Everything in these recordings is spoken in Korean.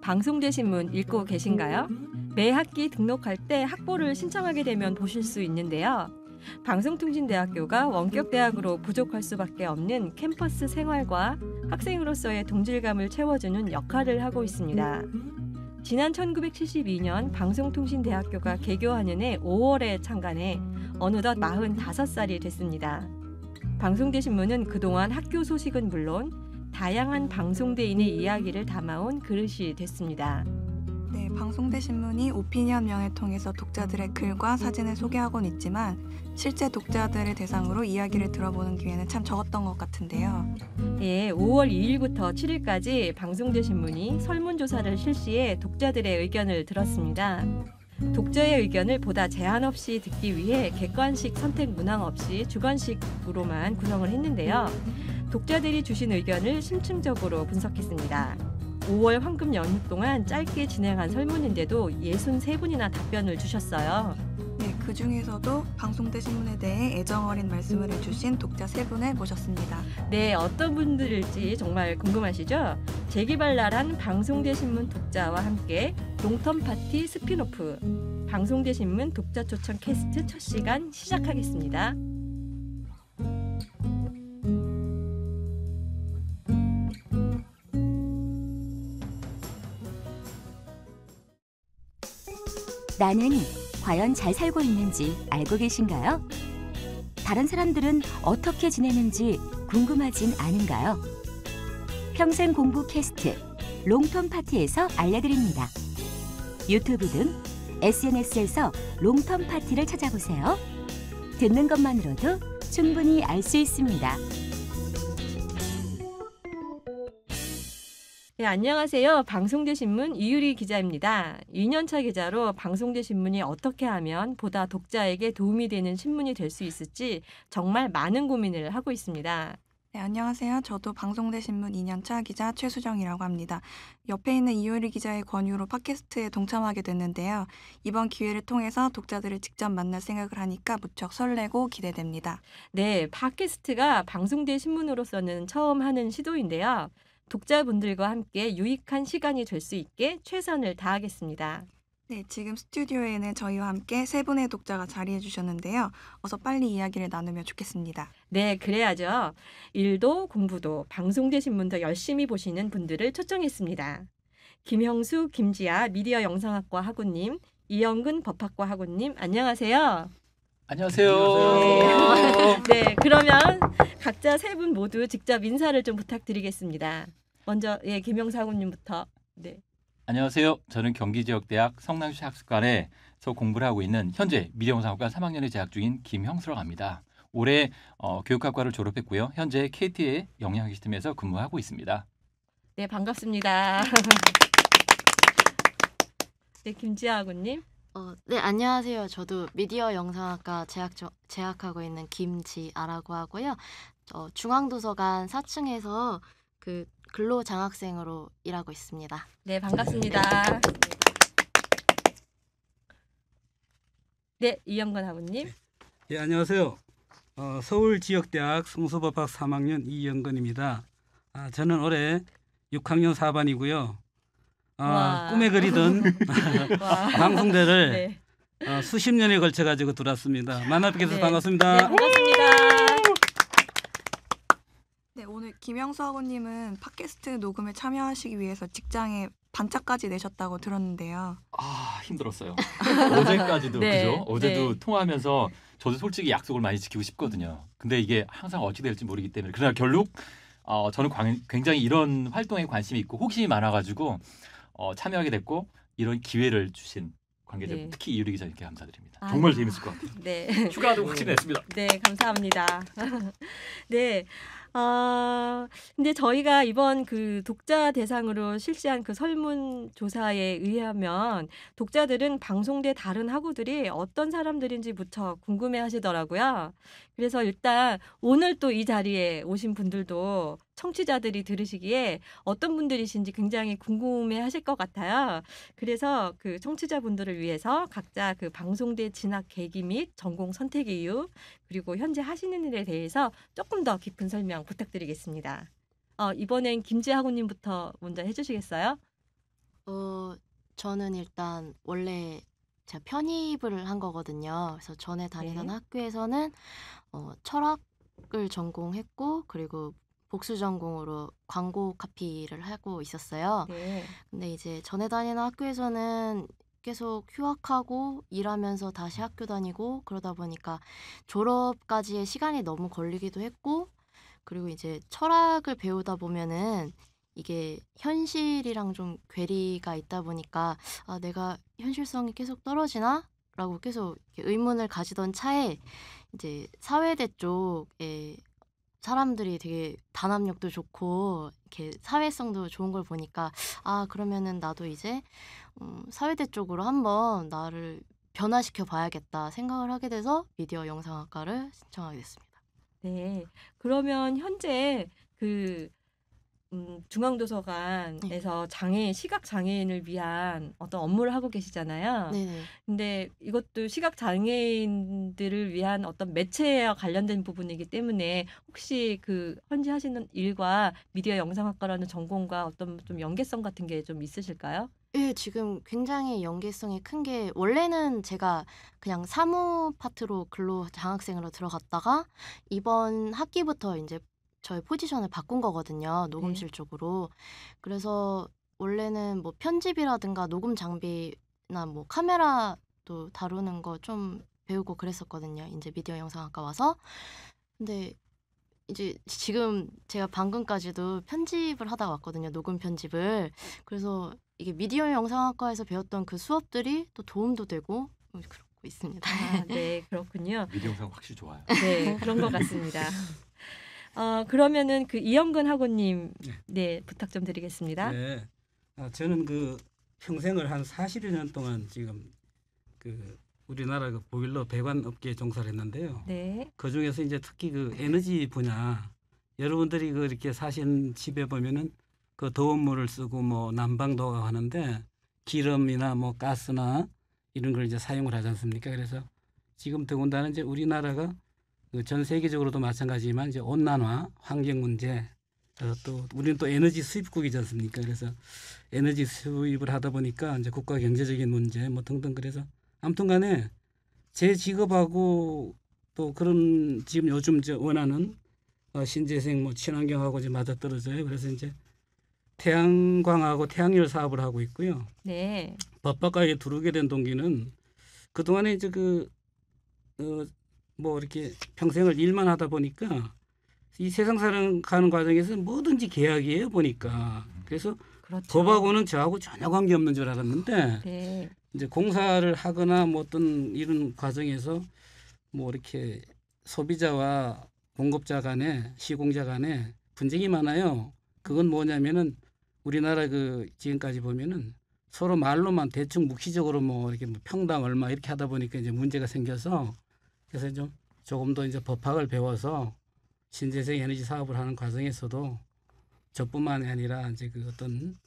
방송대 신문 읽고 계신가요? 매 학기 등록할 때 학보를 신청하게 되면 보실 수 있는데요. 방송통신대학교가 원격대학으로 부족할 수밖에 없는 캠퍼스 생활과 학생으로서의 동질감을 채워주는 역할을 하고 있습니다. 지난 1972년 방송통신대학교가 개교하는 해 5월에 창간해 어느덧 45살이 됐습니다. 방송대 신문은 그동안 학교 소식은 물론 다양한 방송대인의 이야기를 담아온 그릇이 됐습니다. 네, 방송대 신문이 오피니언 명을 통해서 독자들의 글과 사진을 소개하곤 있지만 실제 독자들을 대상으로 이야기를 들어보는 기회는 참 적었던 것 같은데요. 예, 5월 2일부터 7일까지 방송대 신문이 설문조사를 실시해 독자들의 의견을 들었습니다. 독자의 의견을 보다 제한 없이 듣기 위해 객관식 선택 문항 없이 주관식으로만 구성을 했는데요. 독자들이 주신 의견을 심층적으로 분석했습니다. 5월 황금 연휴 동안 짧게 진행한 설문인데도 63분이나 답변을 주셨어요. 네, 그 중에서도 방송대 신문에 대해 애정어린 말씀을 해주신 독자 3분을 모셨습니다. 네, 어떤 분들일지 정말 궁금하시죠? 재기발 나란 방송대 신문 독자와 함께 롱텀 파티 스피노프 방송대 신문 독자 초청 캐스트 첫 시간 시작하겠습니다. 나는 과연 잘 살고 있는지 알고 계신가요? 다른 사람들은 어떻게 지내는지 궁금하진 않은가요? 평생 공부 캐스트 롱텀 파티에서 알려드립니다. 유튜브 등 SNS에서 롱텀 파티를 찾아보세요. 듣는 것만으로도 충분히 알 수 있습니다. 네, 안녕하세요. 방송대 신문 이유리 기자입니다. 2년차 기자로 방송대 신문이 어떻게 하면 보다 독자에게 도움이 되는 신문이 될 수 있을지 정말 많은 고민을 하고 있습니다. 네, 안녕하세요. 저도 방송대 신문 2년차 기자 최수정이라고 합니다. 옆에 있는 이효리 기자의 권유로 팟캐스트에 동참하게 됐는데요. 이번 기회를 통해서 독자들을 직접 만날 생각을 하니까 무척 설레고 기대됩니다. 네, 팟캐스트가 방송대 신문으로서는 처음 하는 시도인데요. 독자분들과 함께 유익한 시간이 될 수 있게 최선을 다하겠습니다. 네, 지금 스튜디오에는 저희와 함께 3분의 독자가 자리해 주셨는데요. 어서 빨리 이야기를 나누면 좋겠습니다. 네, 그래야죠. 일도 공부도 방송대 신문도 열심히 보시는 분들을 초청했습니다. 김형수, 김지아 미디어 영상학과 학우님, 이영근 법학과 학우님, 안녕하세요. 안녕하세요. 네, 그러면 각자 3분 모두 직접 인사를 좀 부탁드리겠습니다. 먼저 김형수 학우님부터. 네. 안녕하세요. 저는 경기지역대학 성남시 학습관에서 공부를 하고 있는 현재 미디어영상학과 3학년에 재학 중인 김형수라고 합니다. 올해 교육학과를 졸업했고요. 현재 KT의 영양시스템에서 근무하고 있습니다. 네, 반갑습니다. 네, 김지아 학우님. 네, 안녕하세요. 저도 미디어 영상학과 재학하고 있는 김지아라고 하고요. 중앙도서관 4층에서 그 근로장학생으로 일하고 있습니다. 네, 반갑습니다. 네, 이영건 학우님. 예, 안녕하세요. 서울지역대학 성서법학 3학년 이영건입니다. 저는 올해 6학년 4반이고요. 꿈에 그리던 방송대를 네. 수십 년에 걸쳐 가지고 들어왔습니다. 만나 뵙게 돼서 네. 반갑습니다. 네, 반갑습니다. 네, 오늘 김영수 학우님은 팟캐스트 녹음에 참여하시기 위해서 직장에 반차까지 내셨다고 들었는데요. 힘들었어요. 어제까지도 네, 그죠? 어제도 네. 통화하면서 저도 솔직히 약속을 많이 지키고 싶거든요. 근데 이게 항상 어찌 될지 모르기 때문에 그러나 결국 저는 굉장히 이런 활동에 관심이 있고 호기심이 많아가지고 참여하게 됐고 이런 기회를 주신 관계자 네. 특히 이유리 기자님께 감사드립니다. 아유. 정말 재밌을 것 같아요. 네. 휴가도 확실히 냈습니다. 네, 감사합니다. 네. 근데 저희가 이번 그 독자 대상으로 실시한 그 설문조사에 의하면 독자들은 방송대 다른 학우들이 어떤 사람들인지 무척 궁금해 하시더라고요. 그래서 일단 오늘 또 이 자리에 오신 분들도 청취자들이 들으시기에 어떤 분들이신지 굉장히 궁금해 하실 것 같아요. 그래서 그 청취자분들을 위해서 각자 그 방송대 진학 계기 및 전공 선택 이유 그리고 현재 하시는 일에 대해서 조금 더 깊은 설명 부탁드리겠습니다. 이번엔 김지아 학우님부터 먼저 해주시겠어요? 저는 일단 원래 제가 편입을 한 거거든요. 그래서 전에 다니던 네. 학교에서는 철학을 전공했고 그리고 복수 전공으로 광고 카피를 하고 있었어요. 네. 근데 이제 전에 다니는 학교에서는 계속 휴학하고 일하면서 다시 학교 다니고 그러다 보니까 졸업까지의 시간이 너무 걸리기도 했고 그리고 이제 철학을 배우다 보면은 이게 현실이랑 좀 괴리가 있다 보니까 아, 내가 현실성이 계속 떨어지나? 라고 계속 이렇게 의문을 가지던 차에 이제 사회대 쪽에 사람들이 되게 단합력도 좋고 이렇게 사회성도 좋은 걸 보니까 아, 그러면은 나도 이제 사회대 쪽으로 한번 나를 변화시켜 봐야겠다 생각을 하게 돼서 미디어 영상학과를 신청하게 됐습니다. 네. 그러면 현재 그 네. 중앙도서관에서 장애인, 시각 장애인을 위한 어떤 업무를 하고 계시잖아요. 네네. 근데 이것도 시각 장애인들을 위한 어떤 매체와 관련된 부분이기 때문에 혹시 그 현재 하시는 일과 미디어 영상학과라는 전공과 어떤 좀 연계성 같은 게 좀 있으실까요? 예, 지금 굉장히 연계성이 큰 게 원래는 제가 그냥 사무 파트로 근로 장학생으로 들어갔다가 이번 학기부터 이제 저의 포지션을 바꾼 거거든요. 네. 녹음실 쪽으로. 그래서 원래는 뭐 편집이라든가 녹음 장비나 뭐 카메라도 다루는 거 좀 배우고 그랬었거든요. 이제 미디어 영상학과 와서. 근데 이제 지금 제가 방금까지도 편집을 하다 왔거든요. 녹음 편집을. 그래서 이게 미디어 영상학과에서 배웠던 그 수업들이 또 도움도 되고 그러고 있습니다. 아, 네, 그렇군요. 미디어 영상 확실히 좋아요. 네, 그런 것 같습니다. 그러면은 그 이영근 학우님, 네. 네, 부탁 좀 드리겠습니다. 네. 저는 그 평생을 한 40여 년 동안 지금 그 우리나라 그 보일러 배관 업계에 종사를 했는데요. 네, 그 중에서 이제 특히 그 에너지 분야 여러분들이 그 이렇게 사시는 집에 보면은 그 더운 물을 쓰고 뭐 난방도가 하는데 기름이나 뭐 가스나 이런 걸 이제 사용을 하지 않습니까? 그래서 지금 더군다나 이제 우리나라가 그 전 세계적으로도 마찬가지지만 이제 온난화, 환경 문제, 또 우리는 또 에너지 수입국이지 않습니까? 그래서 에너지 수입을 하다 보니까 이제 국가 경제적인 문제 뭐 등등 그래서 아무튼간에 제 직업하고 또 그런 지금 요즘 저 원하는 신재생 뭐 친환경하고 이제 맞아떨어져요. 그래서 이제 태양광하고 태양열 사업을 하고 있고요. 네, 법학과에 들어오게 된 동기는 그 동안에 이제 뭐 이렇게 평생을 일만 하다 보니까 이 세상 살아가는 과정에서 뭐든지 계약이에요 보니까. 그래서 그렇죠. 법하고는 저하고 전혀 관계 없는 줄 알았는데 네, 이제 공사를 하거나 뭐 어떤 이런 과정에서 뭐 이렇게 소비자와 공급자 간에 시공자 간에 분쟁이 많아요. 그건 뭐냐면은 우리나라 그 지금까지 보면은 서로 말로만 대충 묵시적으로 뭐 이렇게 뭐 평당 얼마 이렇게 하다 보니까 이제 문제가 생겨서 그래서 좀 조금 더 이제 법학을 배워서 신재생 에너지 사업을 하는 과정에서도 저뿐만이 아니라 이제 그 어떤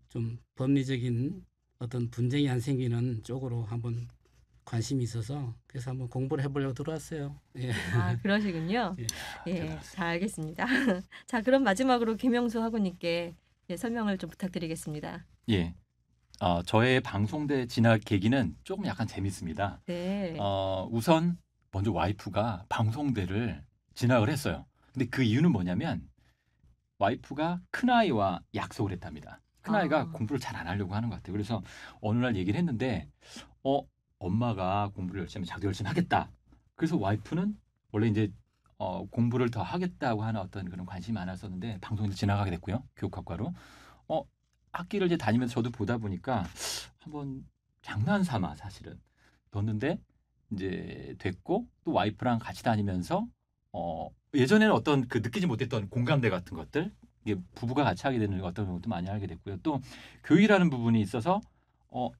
좀 법리적인 어떤 분쟁이 안 생기는 쪽으로 한번 관심이 있어서 그래서 한번 공부를 해보려고 들어왔어요. 예. 아, 그러시군요. 예. 예, 대단하시다. 잘 알겠습니다. 자, 그럼 마지막으로 김영수 학우님께 설명을 좀 부탁드리겠습니다. 예. 저의 방송대 진학 계기는 조금 약간 재밌습니다. 네, 우선 먼저 와이프가 방송대를 진학을 했어요. 근데 그 이유는 뭐냐면 와이프가 큰아이와 약속을 했답니다. 큰아이가 아. 공부를 잘 안 하려고 하는 것 같아요. 그래서 어느 날 얘기를 했는데 엄마가 공부를 열심히 하면 자기도 열심히 하겠다. 그래서 와이프는 원래 이제 공부를 더 하겠다고 하는 어떤 그런 관심이 많았었는데 방송에 진학하게 됐고요. 교육학과로. 학기를 이제 다니면서 저도 보다 보니까 한번 장난삼아 사실은 넣었는데 이제 됐고 또 와이프랑 같이 다니면서 예전에는 어떤 그 느끼지 못했던 공감대 같은 것들 이게 부부가 같이 하게 되는 어떤 것도 많이 알게 됐고요. 또 교육이라는 부분이 있어서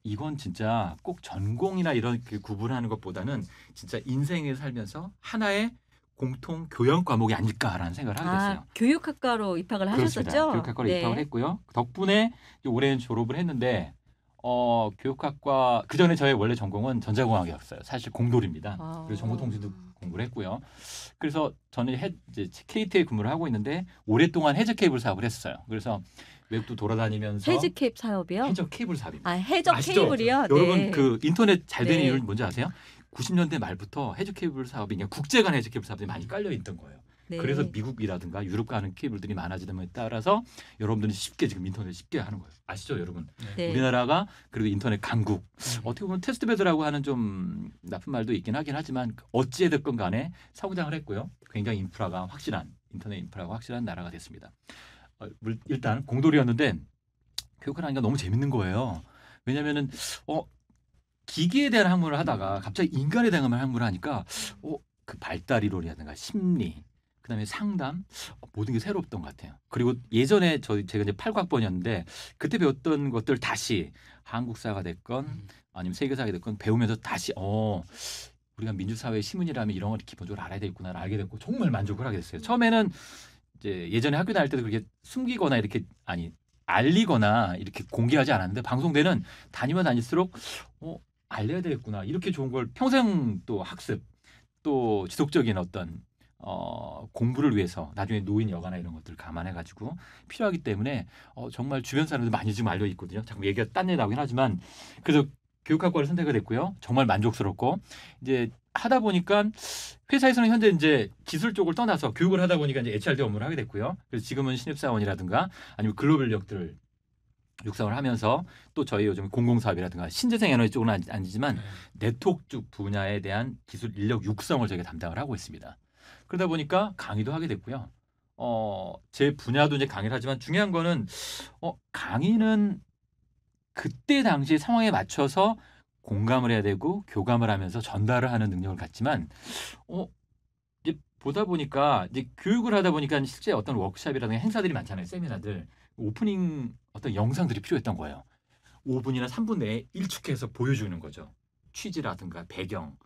이건 진짜 꼭 전공이나 이런 그 구분하는 것보다는 진짜 인생을 살면서 하나의 공통 교양 과목이 아닐까라는 생각을 하게 됐어요. 교육학과로 입학을 그렇습니다. 하셨었죠? 교육학과로 네. 입학을 했고요. 덕분에 올해는 졸업을 했는데 교육학과 그 전에 저의 원래 전공은 전자공학이었어요. 사실 공돌입니다. 아. 그래서 정보통신도 공부를 했고요. 그래서 저는 이제 KT에 근무를 하고 있는데 오랫동안 해저 케이블 사업을 했어요. 그래서 외국도 돌아다니면서 해즈캡 사업이요? 해저 케이블 사업입니다. 아, 해적 아시죠? 케이블이요? 여러분 네. 그 인터넷 잘 되는 네. 이유는 뭔지 아세요? 90년대 말부터 해저 케이블 사업이 그냥 국제 간 해저 케이블 사업이 많이 깔려 있던 거예요. 네. 그래서 미국이라든가 유럽 가는 케이블들이 많아지는 데 따라서 여러분들이 쉽게 지금 인터넷 쉽게 하는 거예요. 아시죠, 여러분? 네. 우리나라가 그리고 인터넷 강국. 어떻게 보면 테스트베드라고 하는 좀 나쁜 말도 있긴 하긴 하지만 어찌 됐건 간에 성장을 했고요. 굉장히 인프라가 확실한 인터넷 인프라가 확실한 나라가 됐습니다. 일단 공돌이었는데 교육을 하니까 너무 재밌는 거예요. 왜냐면은 기계에 대한 학문을 하다가 갑자기 인간에 대한 학문을 하니까 그 발달 이론이라든가 심리 그다음에 상담 모든 게 새롭던 것 같아요. 그리고 예전에 제가 이제 8학번이었는데 그때 배웠던 것들 다시 한국사가 됐건 아니면 세계사가 됐건 배우면서 다시 우리가 민주사회의 시민이라면 이런 걸 기본적으로 알아야 되겠구나를 알게 됐고 정말 만족을 하게 됐어요. 처음에는 이제 예전에 학교 다닐 때도 그렇게 숨기거나 이렇게 알리거나 이렇게 공개하지 않았는데 방송대는 다니면 다닐수록 알려야 되겠구나 이렇게 좋은 걸 평생 또 학습 또 지속적인 어떤 공부를 위해서 나중에 노인 여가나 이런 것들을 감안해가지고 필요하기 때문에 정말 주변 사람들 많이 지금 알려 있거든요. 자꾸 얘기가 딴 데 나오긴 하지만 그래서 교육학과를 선택을 했고요. 정말 만족스럽고 이제 하다 보니까 회사에서는 현재 이제 기술 쪽을 떠나서 교육을 하다 보니까 이제 HRD 업무를 하게 됐고요. 그래서 지금은 신입사원이라든가 아니면 글로벌 인력들을 육성을 하면서 또 저희 요즘 공공사업이라든가 신재생 에너지 쪽은 아니지만 네트워크 쪽 분야에 대한 기술 인력 육성을 저희가 담당을 하고 있습니다. 그러다 보니까 강의도 하게 됐고요. 제 분야도 이제 강의를 하지만 중요한 거는 강의는 그때 당시 상황에 맞춰서 공감을 해야 되고 교감을 하면서 전달을 하는 능력을 갖지만 이제 보다 보니까 이제 교육을 하다 보니까 실제 어떤 워크숍이라든가 행사들이 많잖아요. 세미나들 오프닝 어떤 영상들이 필요했던 거예요. 5분이나 3분 내에 일축해서 보여주는 거죠. 취지라든가 배경.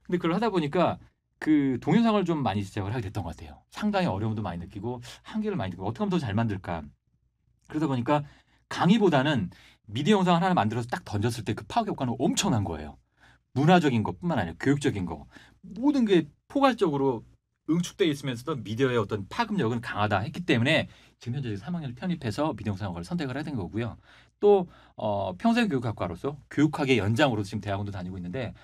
근데 그걸 하다 보니까 그 동영상을 좀 많이 제작을 하게 됐던 것 같아요. 상당히 어려움도 많이 느끼고 한계를 많이 느끼고 어떻게 하면 더 잘 만들까. 그러다 보니까 강의보다는 미디어 영상 하나 만들어서 딱 던졌을 때 그 파급 효과는 엄청난 거예요. 문화적인 것뿐만 아니라 교육적인 거 모든 게 포괄적으로 응축되어 있으면서도 미디어의 어떤 파급력은 강하다 했기 때문에 지금 현재 3학년을 편입해서 미디어 영상학과를 선택을 하게 된 거고요. 또 평생교육학과로서 교육학의 연장으로 지금 대학원도 다니고 있는데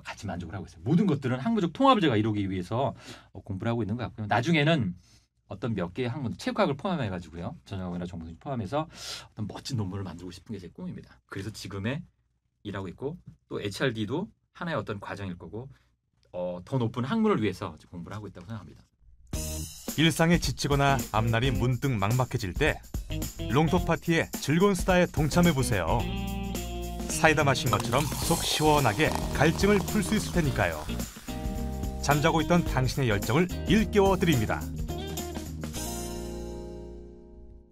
같이 만족을 하고 있어요. 모든 것들은 학문적 통합을 제가 이루기 위해서 공부를 하고 있는 것 같고요. 나중에는 어떤 몇 개의 학문, 체육학을 포함해가지고요. 전형이나 정보를 포함해서 어떤 멋진 논문을 만들고 싶은 게 제 꿈입니다. 그래서 지금에 일하고 있고 또 HRD도 하나의 어떤 과정일 거고 더 높은 학문을 위해서 공부를 하고 있다고 생각합니다. 일상에 지치거나 앞날이 문득 막막해질 때 롱톡 파티의 즐거운 수다에 동참해보세요. 사이다 마신 것처럼 속 시원하게 갈증을 풀 수 있을 테니까요. 잠자고 있던 당신의 열정을 일깨워드립니다.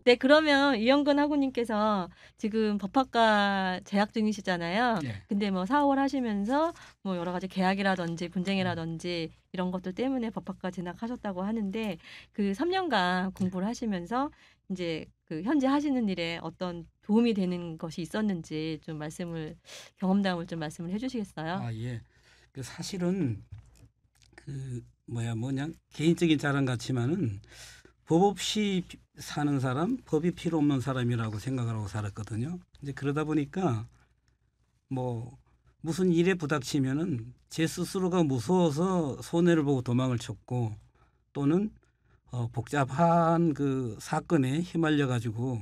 네, 그러면 이영근 학우님께서 지금 법학과 재학 중이시잖아요. 네. 근데 뭐 사업을 하시면서 뭐 여러 가지 계약이라든지 분쟁이라든지 이런 것들 때문에 법학과 진학하셨다고 하는데 그 3년간 공부를 하시면서 이제 그 현재 하시는 일에 어떤 도움이 되는 것이 있었는지 좀 경험담을 좀 말씀을 해주시겠어요? 아, 예. 그 사실은 뭐냐 개인적인 자랑 같지만은 법 없이 사는 사람, 법이 필요 없는 사람이라고 생각을 하고 살았거든요. 이제 그러다 보니까 뭐 무슨 일에 부닥치면은 제 스스로가 무서워서 손해를 보고 도망을 쳤고 또는 복잡한 그 사건에 휘말려 가지고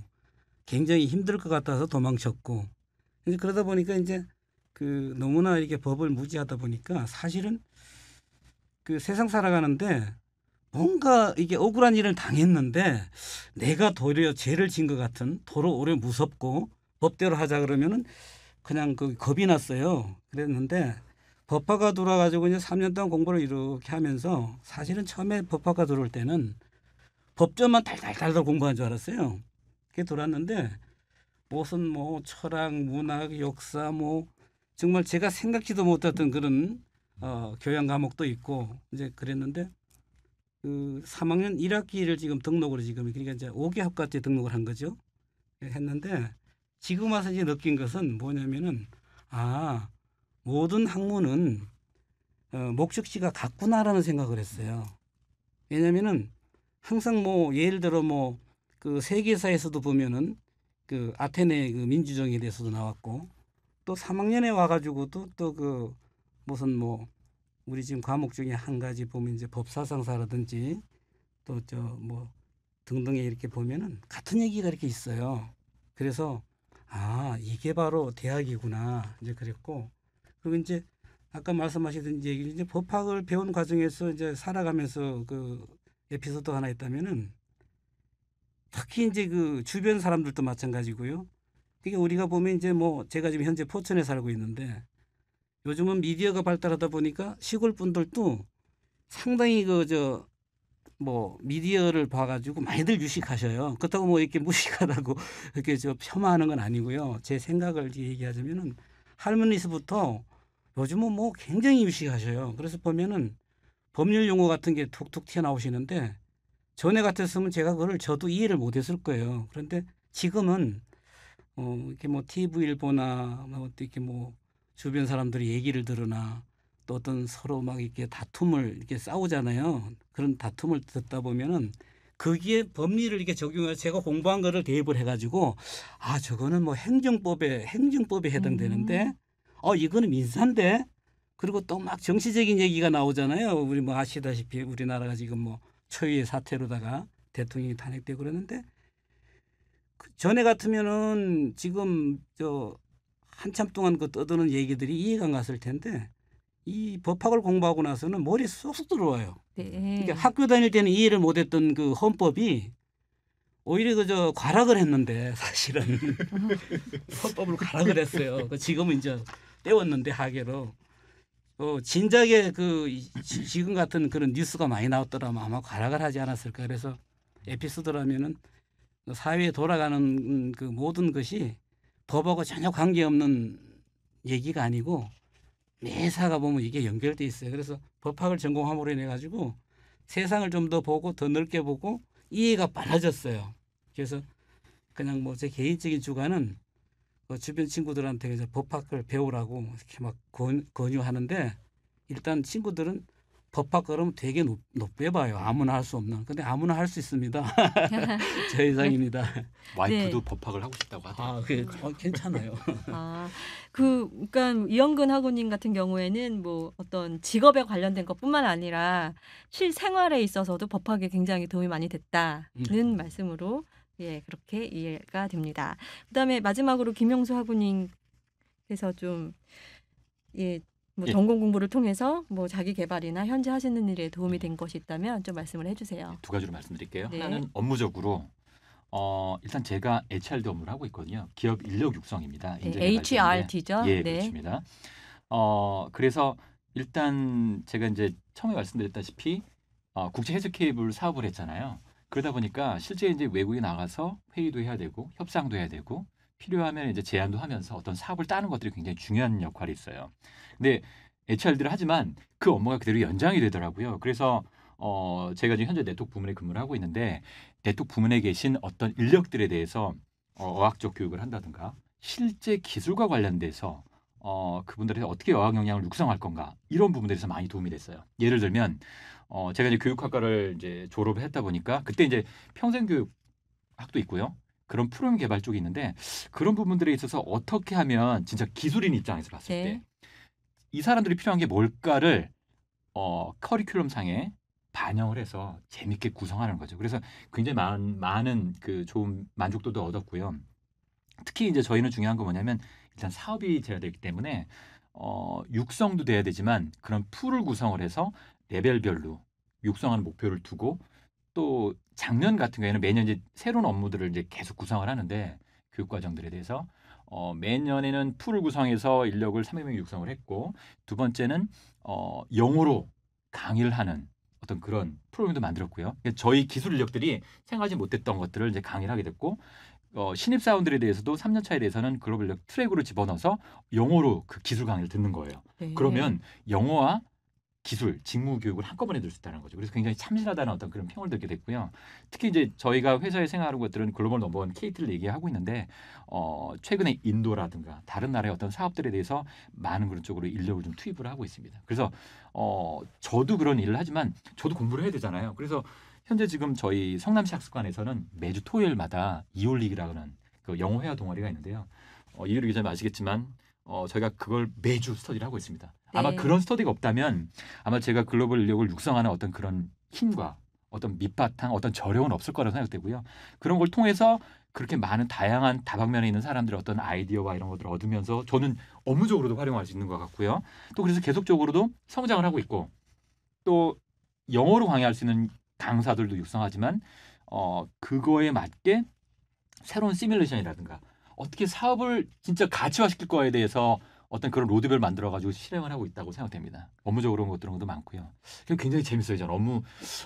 굉장히 힘들 것 같아서 도망쳤고 이제 그러다 보니까 이제 그 너무나 이렇게 법을 무지하다 보니까 사실은 그 세상 살아가는데 뭔가 이게 억울한 일을 당했는데 내가 도리어 죄를 진 것 같은 도로 오히려 무섭고 법대로 하자 그러면은 그냥 그 겁이 났어요. 그랬는데 법학과 들어와가지고 이제 3년 동안 공부를 이렇게 하면서 사실은 처음에 법학과 들어올 때는 법전만 달달달달 공부한 줄 알았어요. 그게 들어왔는데 무슨 뭐 철학, 문학, 역사 뭐 정말 제가 생각지도 못했던 그런 교양 과목도 있고 이제 그랬는데 그 3학년 1학기를 지금 등록으로 지금 그러니까 이제 5개 학과째 등록을 한 거죠. 했는데 지금 와서 이제 느낀 것은 뭐냐면은 모든 학문은 목적지가 같구나라는 생각을 했어요. 왜냐면은 항상 뭐 예를 들어 뭐 그 세계사에서도 보면은 그 아테네 그 민주정에 대해서도 나왔고 또 3학년에 와가지고도 또 그 무슨 뭐 우리 지금 과목 중에 한 가지 보면 이제 법사상사라든지 또 저 뭐 등등에 이렇게 보면은 같은 얘기가 이렇게 있어요. 그래서 아 이게 바로 대학이구나 이제 그랬고 그리고 이제 아까 말씀하시던 얘기 이제 법학을 배운 과정에서 이제 살아가면서 그 에피소드 하나 있다면은 특히 이제 그 주변 사람들도 마찬가지고요. 그게 우리가 보면 이제 뭐 제가 지금 현재 포천에 살고 있는데 요즘은 미디어가 발달하다 보니까 시골 분들도 상당히 그 저 뭐 미디어를 봐가지고 많이들 유식하셔요. 그렇다고 뭐 이렇게 무식하다고 이렇게 저 폄하하는 건 아니고요. 제 생각을 얘기하자면은 할머니서부터 요즘은 뭐 굉장히 유식하셔요. 그래서 보면은 법률 용어 같은 게 툭툭 튀어나오시는데 전에 같았으면 제가 그걸 저도 이해를 못했을 거예요. 그런데 지금은 이렇게 뭐 TV 일보나 뭐 이렇게 뭐 주변 사람들이 얘기를 들으나 또 어떤 서로 막 이렇게 다툼을 이렇게 싸우잖아요. 그런 다툼을 듣다 보면은 거기에 법리를 이렇게 적용해서 제가 공부한 거를 대입을 해가지고 아 저거는 뭐 행정법에 해당되는데 이거는 민사인데 그리고 또 막 정치적인 얘기가 나오잖아요. 우리 뭐 아시다시피 우리나라가 지금 뭐 초유의 사태로다가 대통령이 탄핵되고 그러는데 그 전에 같으면은 지금 저 한참 동안 그 떠드는 얘기들이 이해가 안 갔을 텐데 이 법학을 공부하고 나서는 머리에 쏙쏙 들어와요. 네. 그러니까 학교 다닐 때는 이해를 못했던 그 헌법이 오히려 그저 과락을 했는데 사실은 헌법을 과락을 했어요. 지금은 이제 떼웠는데 하계로 진작에 지금 같은 그런 뉴스가 많이 나왔더라면 아마 과락을 하지 않았을까. 그래서 에피소드라면은 사회에 돌아가는 그 모든 것이 법하고 전혀 관계없는 얘기가 아니고 매사가 보면 이게 연결돼 있어요. 그래서 법학을 전공함으로 인해 가지고 세상을 좀 더 보고 더 넓게 보고 이해가 빨라졌어요. 그래서 그냥 뭐 제 개인적인 주관은 주변 친구들한테 이제 법학을 배우라고 이렇게 막 권유하는데 일단 친구들은 법학 그러면 되게 높게 봐요. 아무나 할 수 없는. 근데 아무나 할 수 있습니다. 제 이상입니다. 와이프도 네. 법학을 하고 싶다고 하더라고요. 아, 그게 괜찮아요. 그러니까 이영근 학우님 같은 경우에는 뭐 어떤 직업에 관련된 것뿐만 아니라 실생활에 있어서도 법학에 굉장히 도움이 많이 됐다는 말씀으로 예, 그렇게 이해가 됩니다. 그다음에 마지막으로 김용수 학우님께서 좀 예, 뭐 예. 전공 공부를 통해서 뭐 자기 개발이나 현재 하시는 일에 도움이 된 것이 있다면 좀 말씀을 해주세요. 두 가지로 말씀드릴게요. 네. 하나는 업무적으로 일단 제가 HRD 업무를 하고 있거든요. 기업 인력 육성입니다. 네, 인재개발자인데. HRD죠. 예, 네. 그렇습니다. 그래서 일단 제가 이제 처음에 말씀드렸다시피 국제 해저 케이블 사업을 했잖아요. 그러다 보니까 실제 이제 외국에 나가서 회의도 해야 되고 협상도 해야 되고 필요하면 이제 제안도 하면서 어떤 사업을 따는 것들이 굉장히 중요한 역할이 있어요. 근데 HRD를 하지만 그 업무가 그대로 연장이 되더라고요. 그래서 제가 지금 현재 네트워크 부문에 근무를 하고 있는데 네트워크 부문에 계신 어떤 인력들에 대해서 어학적 교육을 한다든가 실제 기술과 관련돼서 그분들이 어떻게 어학 역량을 육성할 건가 이런 부분들에서 많이 도움이 됐어요. 예를 들면 제가 이제 교육학과를 이제 졸업을 했다 보니까 그때 이제 평생교육학도 있고요. 그런 프로그램 개발 쪽이 있는데 그런 부분들에 있어서 어떻게 하면 진짜 기술인 입장에서 봤을 네. 때 이 사람들이 필요한 게 뭘까를 커리큘럼 상에 반영을 해서 재밌게 구성하는 거죠. 그래서 굉장히 많은 그 좋은 만족도도 얻었고요. 특히 이제 저희는 중요한 건 뭐냐면 일단 사업이 돼야 되기 때문에 육성도 돼야 되지만 그런 풀을 구성을 해서 레벨별로 육성하는 목표를 두고 또 작년 같은 경우에는 매년 이제 새로운 업무들을 이제 계속 구성을 하는데 교육 과정들에 대해서 매년에는 풀을 구성해서 인력을 300명 육성을 했고 두 번째는 영어로 강의를 하는 어떤 그런 프로그램도 만들었고요. 저희 기술 인력들이 생각하지 못했던 것들을 이제 강의를 하게 됐고 신입 사원들에 대해서도 3년 차에 대해서는 글로벌 인력 트랙으로 집어넣어서 영어로 그 기술 강의를 듣는 거예요. 네. 그러면 영어와 기술, 직무 교육을 한꺼번에 들 수 있다는 거죠. 그래서 굉장히 참신하다는 어떤 그런 평을 듣게 됐고요. 특히 이제 저희가 회사에 생활하는 것들은 글로벌 넘버원 KT를 얘기하고 있는데 최근에 인도라든가 다른 나라의 어떤 사업들에 대해서 많은 그런 쪽으로 인력을 좀 투입을 하고 있습니다. 그래서 저도 그런 일을 하지만 저도 공부를 해야 되잖아요. 그래서 현재 지금 저희 성남시 학습관에서는 매주 토요일마다 이올릭이라는 그 영어 회화 동아리가 있는데요. 이효리 기자님 아시겠지만 저희가 그걸 매주 스터디를 하고 있습니다. 아마 네. 그런 스터디가 없다면 아마 제가 글로벌 인력을 육성하는 어떤 그런 힘과 어떤 밑바탕, 어떤 저력은 없을 거라고 생각되고요. 그런 걸 통해서 그렇게 많은 다양한 다방면에 있는 사람들의 어떤 아이디어와 이런 것들을 얻으면서 저는 업무적으로도 활용할 수 있는 것 같고요. 또 그래서 계속적으로도 성장을 하고 있고 또 영어로 강의할 수 있는 강사들도 육성하지만 그거에 맞게 새로운 시뮬레이션이라든가 어떻게 사업을 진짜 가치화시킬 거에 대해서 어떤 그런 로드맵을 만들어가지고 실행을 하고 있다고 생각됩니다. 업무적으로 그런 것들도 많고요. 굉장히 재밌어요. 저는 업무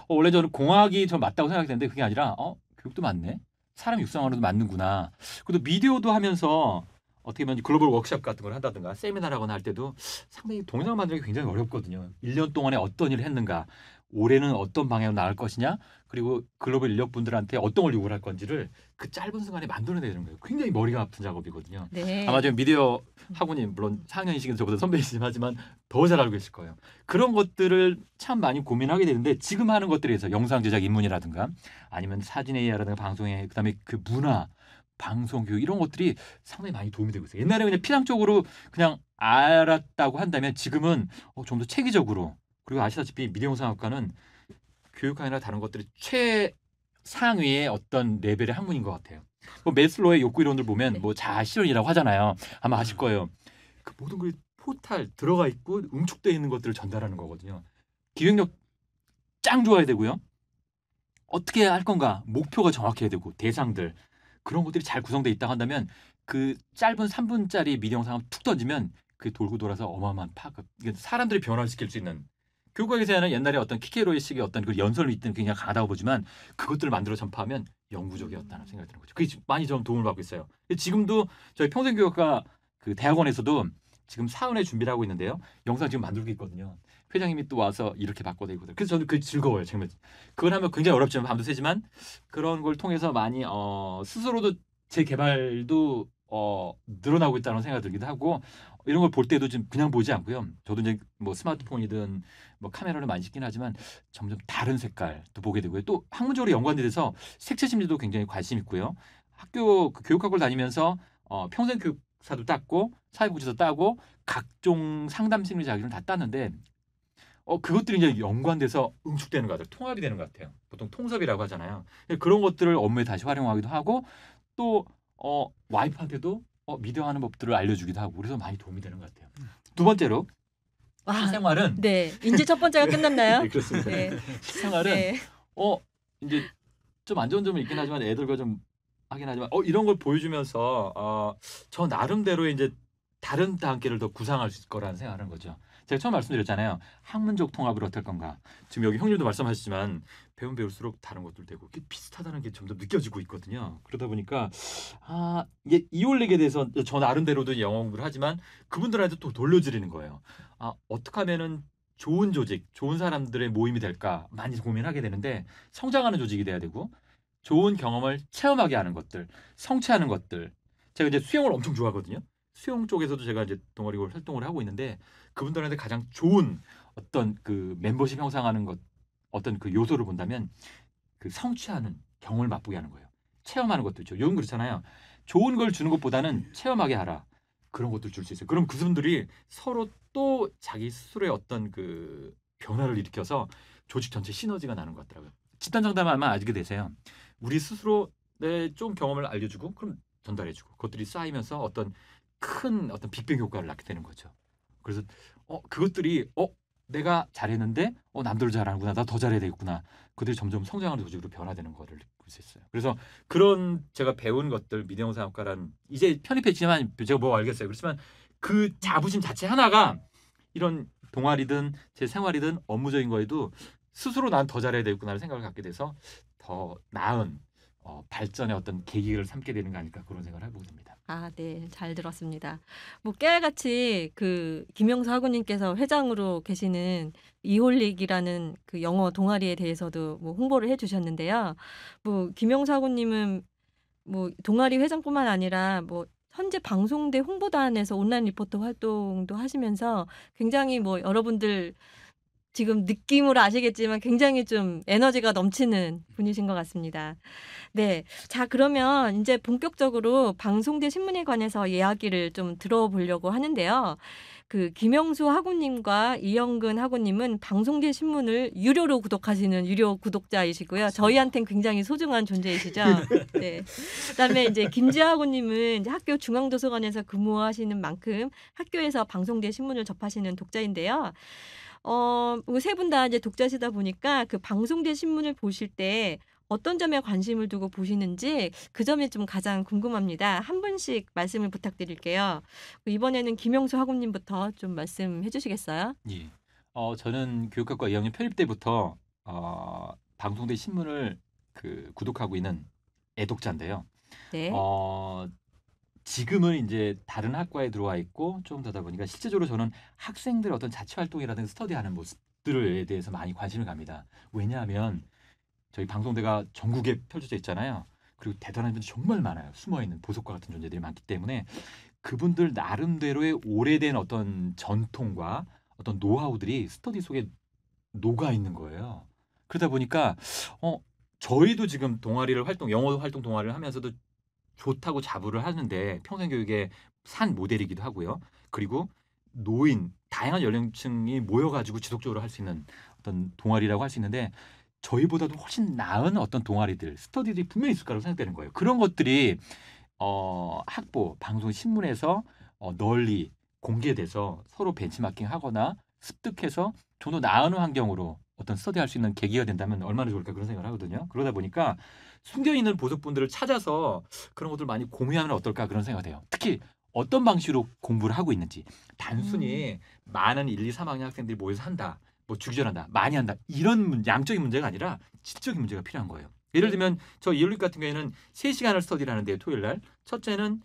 원래 저는 공학이 좀 맞다고 생각했는데 그게 아니라 교육도 맞네. 사람 육성하는도 맞는구나. 그리고 미디어도 하면서 어떻게 보면 글로벌 워크숍 같은 걸 한다든가 세미나라거나 할 때도 상당히 동영상 만들기 굉장히 어렵거든요. 1년 동안에 어떤 일을 했는가, 올해는 어떤 방향으로 나갈 것이냐, 그리고 글로벌 인력분들한테 어떤 걸 요구할 건지를 그 짧은 순간에 만들어내야 되는 거예요. 굉장히 머리가 아픈 작업이거든요. 네. 아마 지금 미디어 학원이 물론 4학년이시긴 저보다 선배이시긴 하지만 더 잘 알고 계실 거예요. 그런 것들을 참 많이 고민하게 되는데 지금 하는 것들에서 영상 제작 입문이라든가 아니면 사진 AI라든가 방송 AI 그다음에 그 문화 방송 교육 이런 것들이 상당히 많이 도움이 되고 있어요. 옛날에 그냥 피상적으로 그냥 알았다고 한다면 지금은 좀 더 체계적으로 그리고 아시다시피 미디어영상학과는 교육학이나 다른 것들이 최상위의 어떤 레벨의 학문인 것 같아요. 뭐 메슬로의 욕구 이론들 보면 네. 뭐 자아 실현이라고 하잖아요. 아마 아실 거예요. 그 모든 그 포탈 들어가 있고 응축되어 있는 것들을 전달하는 거거든요. 기획력 짱 좋아야 되고요. 어떻게 할 건가 목표가 정확해야 되고 대상들 그런 것들이 잘 구성되어 있다 한다면 그 짧은 3분짜리 미디어 영상을 툭 던지면 그게 돌고 돌아서 어마어마한 파급 사람들이 변화를 시킬 수 있는 교육학에서는 옛날에 어떤 키케로이식의 어떤 그 연설이 있던 굉장히 강하다고 보지만 그것들을 만들어 전파하면 영구적이었다는 생각이 드는 거죠. 그게 많이 좀 도움을 받고 있어요. 지금도 저희 평생교육과 그 대학원에서도 지금 사은회 준비를 하고 있는데요. 영상 지금 만들고 있거든요. 회장님이 또 와서 이렇게 바꿔드리거든요. 그래서 저는 그게 즐거워요. 정말 그걸 하면 굉장히 어렵지만 밤도 새지만 그런 걸 통해서 많이 스스로도 제 개발도 늘어나고 있다는 생각이 들기도 하고 이런 걸 볼 때도 좀 그냥 보지 않고요. 저도 이제 뭐 스마트폰이든 뭐 카메라를 많이 찍긴 하지만 점점 다른 색깔도 보게 되고요. 또 학문적으로 연관돼서 색채 심리도 굉장히 관심 있고요. 학교 그 교육학을 다니면서 평생 교육사도 땄고 사회복지사 따고 각종 상담 심리 자격증을 다 땄는데 그것들이 이제 연관돼서 응축되는 것 같아요. 통합이 되는 것 같아요. 보통 통섭이라고 하잖아요. 그런 것들을 업무에 다시 활용하기도 하고 또 와이프한테도 미디어하는 법들을 알려주기도 하고 그래서 많이 도움이 되는 것 같아요. 두 번째로 와, 실생활은 네. 이제 첫 번째가 끝났나요? 네, 그렇습니다. 네. 실생활은 네. 이제 좀 안 좋은 점은 있긴 하지만 애들과 좀 하긴 하지만 이런 걸 보여주면서 저 나름대로 이제 다른 단계를 더 구상할 수 있을 거라는 생각하는 거죠. 제가 처음 말씀드렸잖아요. 학문적 통합을 어떨 건가. 지금 여기 형님도 말씀하셨지만 배우면 배울수록 다른 것들 되고 비슷하다는 게 점점 느껴지고 있거든요. 그러다 보니까 이게 이올릭에 대해서 저 나름대로도 영어 공부를 하지만 그분들한테 또 돌려드리는 거예요. 어떻게 하면은 좋은 조직, 좋은 사람들의 모임이 될까 많이 고민하게 되는데 성장하는 조직이 돼야 되고 좋은 경험을 체험하게 하는 것들, 성취하는 것들. 제가 이제 수영을 엄청 좋아하거든요. 수영 쪽에서도 제가 이제 동아리 활동을 하고 있는데 그분들한테 가장 좋은 어떤 그 멤버십 형성하는 것 어떤 그 요소를 본다면 그 성취하는 경험을 맛보게 하는 거예요. 체험하는 것도 있죠. 요건 그렇잖아요. 좋은 걸 주는 것보다는 체험하게 하라. 그런 것들 줄 수 있어요. 그럼 그분들이 서로 또 자기 스스로의 어떤 그 변화를 일으켜서 조직 전체 시너지가 나는 것 같더라고요. 집단 상담 아마 알게 되세요. 우리 스스로 내 좀 경험을 알려주고 그럼 전달해주고 그것들이 쌓이면서 어떤 큰 어떤 빅뱅 효과를 낳게 되는 거죠. 그래서 그것들이 내가 잘했는데 남들 잘하는구나 나 더 잘해야 되겠구나 그들이 점점 성장하는 조직으로 변화되는 거를 느낄 수 있어요. 그래서 그런 제가 배운 것들 미디어영상학과란 이제 편입했지만 제가 뭐 알겠어요. 그렇지만 그 자부심 자체 하나가 이런 동아리든 제 생활이든 업무적인 거에도 스스로 난 더 잘해야 되겠구나를 생각을 갖게 돼서 더 나은 발전의 어떤 계기를 삼게 되는 거 아닐까 그런 생각을 해보게 됩니다. 아, 네. 잘 들었습니다. 뭐 깨알같이 그 김영수 학우님께서 회장으로 계시는 이홀릭이라는 그 영어 동아리에 대해서도 뭐 홍보를 해 주셨는데요. 뭐 김영수 학우님은 뭐 동아리 회장뿐만 아니라 뭐 현재 방송대 홍보단에서 온라인 리포터 활동도 하시면서 굉장히 뭐 여러분들 지금 느낌으로 아시겠지만 굉장히 좀 에너지가 넘치는 분이신 것 같습니다. 네. 자, 그러면 이제 본격적으로 방송대 신문에 관해서 이야기를 좀 들어보려고 하는데요. 그 김영수 학우님과 이영근 학우님은 방송대 신문을 유료로 구독하시는 유료 구독자이시고요. 저희한테는 굉장히 소중한 존재이시죠. 네. 그다음에 이제 김지아 학우님은 이제 학교 중앙도서관에서 근무하시는 만큼 학교에서 방송대 신문을 접하시는 독자인데요. 세 분 다 이제 독자시다 보니까 그 방송대 신문을 보실 때 어떤 점에 관심을 두고 보시는지 그 점이 좀 가장 궁금합니다. 한 분씩 말씀을 부탁드릴게요. 이번에는 김영수 학우님부터 좀 말씀해 주시겠어요? 예. 저는 교육학과 2학년 편입 때부터 방송대 신문을 그 구독하고 있는 애독자인데요. 네. 지금은 이제 다른 학과에 들어와 있고 좀 더다 보니까 실제적으로 저는 학생들 어떤 자치 활동이라든지 스터디하는 모습들에 대해서 많이 관심을 갑니다. 왜냐하면 저희 방송대가 전국에 펼쳐져 있잖아요. 그리고 대단한 분들이 정말 많아요. 숨어있는 보석과 같은 존재들이 많기 때문에 그분들 나름대로의 오래된 어떤 전통과 어떤 노하우들이 스터디 속에 녹아 있는 거예요. 그러다 보니까 저희도 지금 영어 활동 동아리를 하면서도 좋다고 자부를 하는데 평생교육의 산 모델이기도 하고요. 그리고 노인, 다양한 연령층이 모여가지고 지속적으로 할 수 있는 어떤 동아리라고 할 수 있는데 저희보다도 훨씬 나은 어떤 동아리들, 스터디들이 분명히 있을 거라고 생각되는 거예요. 그런 것들이 학보, 방송, 신문에서 널리 공개돼서 서로 벤치마킹하거나 습득해서 좀 더 나은 환경으로 어떤 스터디할 수 있는 계기가 된다면 얼마나 좋을까 그런 생각을 하거든요. 그러다 보니까 숨겨있는 보석분들을 찾아서 그런 것들 많이 공유하면 어떨까 그런 생각이 돼요. 특히 어떤 방식으로 공부를 하고 있는지 단순히 많은 1, 2, 3학년 학생들이 모여서 한다. 뭐 주기적으로 한다. 많이 한다. 이런 양적인 문제가 아니라 질적인 문제가 필요한 거예요. 예를 들면 저 이올릭 같은 경우에는 3시간을 스터디를 하는데요. 토요일 날. 첫째는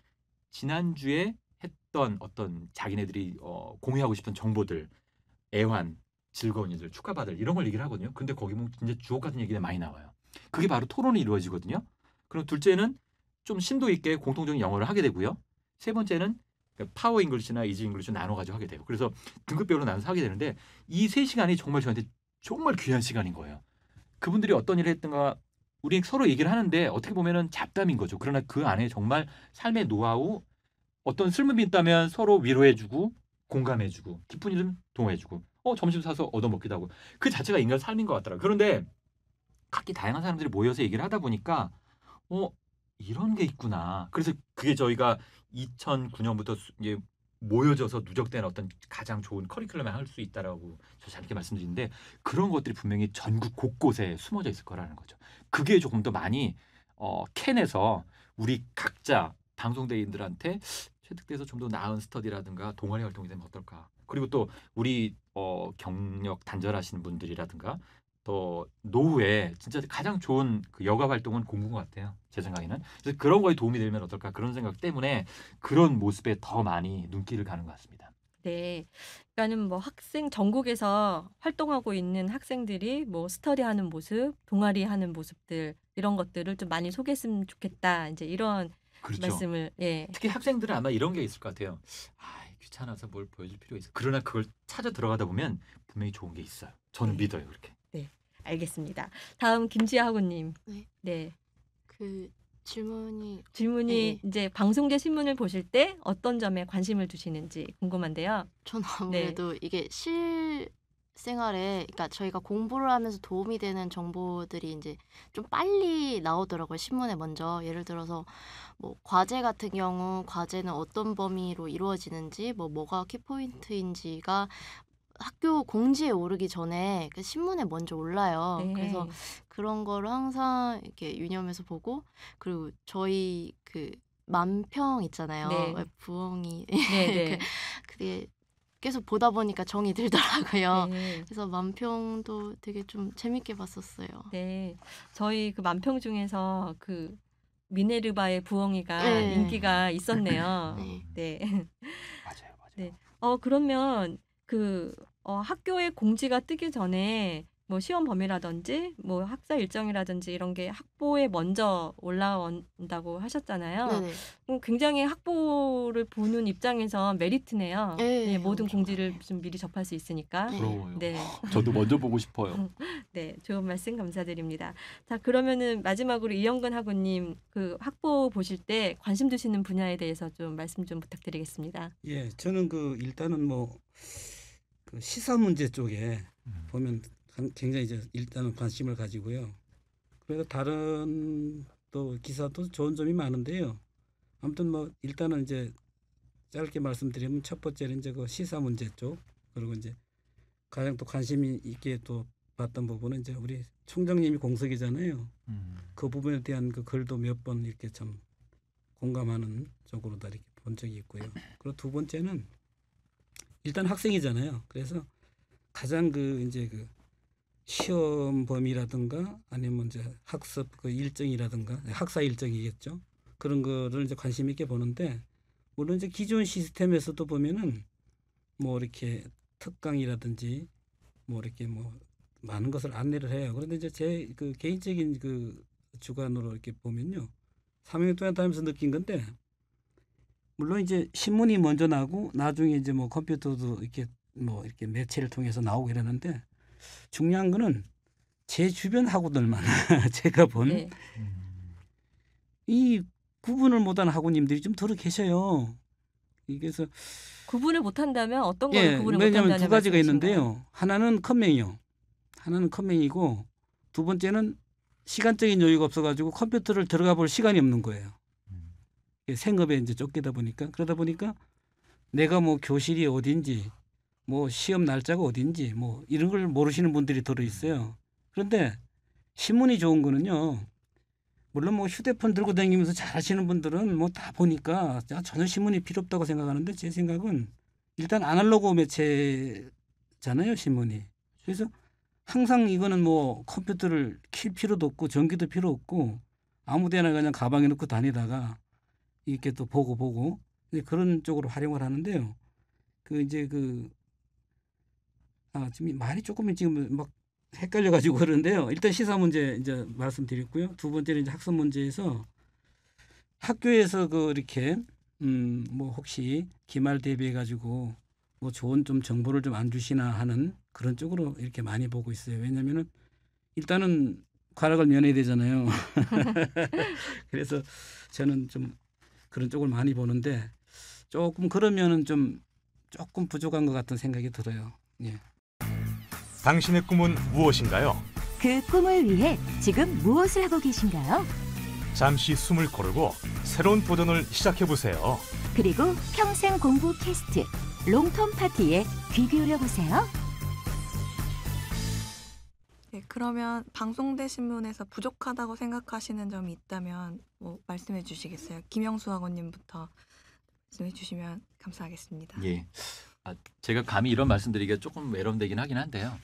지난주에 했던 어떤 자기네들이 공유하고 싶은 정보들, 애환, 즐거운 일들, 축하받을 이런 걸 얘기를 하거든요. 근데 거기 보면 진짜 주옥 같은 얘기가 많이 나와요. 그게 바로 토론이 이루어지거든요. 그리고 둘째는 좀 심도 있게 공통적인 영어를 하게 되고요. 세 번째는 파워 잉글리시나 이지 잉글리시 나눠가지고 하게 돼요. 그래서 등급별로 나눠서 하게 되는데 이 3시간이 정말 저한테 정말 귀한 시간인 거예요. 그분들이 어떤 일을 했던가 우리 서로 얘기를 하는데 어떻게 보면은 잡담인 거죠. 그러나 그 안에 정말 삶의 노하우, 어떤 슬픔이 있다면 서로 위로해주고 공감해주고 기쁜 일은 동호해주고 점심 사서 얻어먹기도 하고 그 자체가 인간 삶인 것 같더라고요. 그런데 각기 다양한 사람들이 모여서 얘기를 하다 보니까 이런 게 있구나. 그래서 그게 저희가 2009년부터 이제 모여져서 누적된 어떤 가장 좋은 커리큘럼을 할 수 있다라고 저 자렇게 말씀드리는데 그런 것들이 분명히 전국 곳곳에 숨어져 있을 거라는 거죠. 그게 조금 더 많이 캔에서 우리 각자 방송대인들한테 체득돼서 좀 더 나은 스터디라든가 동아리 활동이 되면 어떨까. 그리고 또 우리 경력 단절하시는 분들이라든가 또 노후에 진짜 가장 좋은 그 여가 활동은 공부인 것 같아요. 제 생각에는. 그래서 그런 거에 도움이 되면 어떨까 그런 생각 때문에 그런 모습에 더 많이 눈길을 가는 것 같습니다. 네. 그러니까는 뭐 학생 전국에서 활동하고 있는 학생들이 뭐 스터디하는 모습, 동아리 하는 모습들 이런 것들을 좀 많이 소개했으면 좋겠다. 이제 이런 그렇죠. 말씀을 예. 특히 학생들은 아마 이런 게 있을 것 같아요. 귀찮아서 뭘 보여줄 필요가 있어. 그러나 그걸 찾아 들어가다 보면 분명히 좋은 게 있어요. 저는 네. 믿어요. 그렇게. 알겠습니다. 다음 김지아 학우님. 네. 네. 그 질문이 질문이 이제 방송대 신문을 보실 때 어떤 점에 관심을 두시는지 궁금한데요. 전 아무래도 이게 실생활에 그러니까 저희가 공부를 하면서 도움이 되는 정보들이 이제 좀 빨리 나오더라고요. 신문에 먼저. 예를 들어서 뭐 과제 같은 경우 과제는 어떤 범위로 이루어지는지 뭐가 키포인트인지가 학교 공지에 오르기 전에 그 신문에 먼저 올라요. 네. 그래서 그런 거를 항상 이렇게 유념해서 보고 그리고 저희 그 만평 있잖아요. 네. 부엉이 네, 네. 그게 계속 보다 보니까 정이 들더라고요. 네. 그래서 만평도 되게 좀 재밌게 봤었어요. 네. 저희 그 만평 중에서 그 미네르바의 부엉이가 네. 인기가 있었네요. 네. 네. 맞아요, 맞아요. 네. 그러면 그 학교에 공지가 뜨기 전에 뭐 시험 범위라든지 뭐 학사 일정이라든지 이런 게 학보에 먼저 올라온다고 하셨잖아요. 네네. 굉장히 학보를 보는 입장에서 메리트네요. 네, 네, 모든 엄청 공지를 많아요. 좀 미리 접할 수 있으니까. 네. 부러워요. 네. 저도 먼저 보고 싶어요. 네, 좋은 말씀 감사드립니다. 자, 그러면은 마지막으로 이영근 학우님 그 학보 보실 때 관심 두시는 분야에 대해서 좀 말씀 좀 부탁드리겠습니다. 예, 저는 그 일단은 뭐 그 시사 문제 쪽에 보면 굉장히 이제 일단은 관심을 가지고요. 그래서 다른 또 기사도 좋은 점이 많은데요. 아무튼 뭐 일단은 이제 짧게 말씀드리면 첫 번째는 이제 그 시사 문제 쪽, 그리고 이제 가장 또 관심이 있게 또 봤던 부분은 이제 우리 총장님이 공석이잖아요. 그 부분에 대한 그 글도 몇 번 이렇게 참 공감하는 쪽으로 다 이렇게 본 적이 있고요. 그리고 두 번째는 일단 학생이잖아요. 그래서 가장 그 이제 그 시험 범위라든가 아니면 이제 학습 그 일정이라든가 학사 일정이겠죠. 그런 거를 이제 관심 있게 보는데, 물론 이제 기존 시스템에서도 보면은 뭐 이렇게 특강이라든지 뭐 이렇게 뭐 많은 것을 안내를 해요. 그런데 이제 제 그 개인적인 그 주관으로 이렇게 보면요, 3년 동안 다니면서 느낀 건데, 물론 이제 신문이 먼저 나고 나중에 이제 뭐 컴퓨터도 이렇게 뭐 이렇게 매체를 통해서 나오고 이러는데, 중요한 거는 제 주변 학우들만 제가 본 네. 이 구분을 못하는 학우님들이 좀 들어 계셔요. 그래서 구분을 못한다면 어떤 걸 예, 구분을 왜냐하면 못한다는 두 가지가 말씀이신가요? 있는데요. 하나는 컴맹이요. 하나는 컴맹이고, 두 번째는 시간적인 여유가 없어가지고 컴퓨터를 들어가 볼 시간이 없는 거예요. 생업에 이제 쫓기다 보니까, 그러다 보니까 내가 뭐 교실이 어딘지, 뭐 시험 날짜가 어딘지, 뭐 이런 걸 모르시는 분들이 들어 있어요. 그런데 신문이 좋은 거는요, 물론 뭐 휴대폰 들고 다니면서 잘하시는 분들은 뭐 다 보니까 전혀 신문이 필요 없다고 생각하는데, 제 생각은 일단 아날로그 매체잖아요, 신문이. 그래서 항상 이거는 뭐 컴퓨터를 킬 필요도 없고 전기도 필요 없고 아무 데나 그냥 가방에 넣고 다니다가 이렇게 또 보고 이제 그런 쪽으로 활용을 하는데요. 그 이제 지금 말이 조금 지금 막 헷갈려가지고 그러는데요. 일단 시사 문제 이제 말씀드렸고요. 두 번째는 이제 학습 문제에서 학교에서 그 이렇게 뭐 혹시 기말 대비해 가지고 뭐 좋은 좀 정보를 좀 안 주시나 하는 그런 쪽으로 이렇게 많이 보고 있어요. 왜냐면은 일단은 과락을 면해야 되잖아요. 그래서 저는 좀 그런 쪽을 많이 보는데, 조금 그러면은 좀 조금 부족한 것 같은 생각이 들어요. 예. 당신의 꿈은 무엇인가요? 그 꿈을 위해 지금 무엇을 하고 계신가요? 잠시 숨을 고르고 새로운 도전을 시작해보세요. 그리고 평생 공부 캐스트 롱텀 파티에 귀 기울여 보세요. 네, 그러면 방송대 신문에서 부족하다고 생각하시는 점이 있다면 뭐 말씀해 주시겠어요? 김영수 학원님부터 말씀해 주시면 감사하겠습니다. 예. 제가 감히 이런 말씀드리기가 조금 외람되긴 하긴 한데요.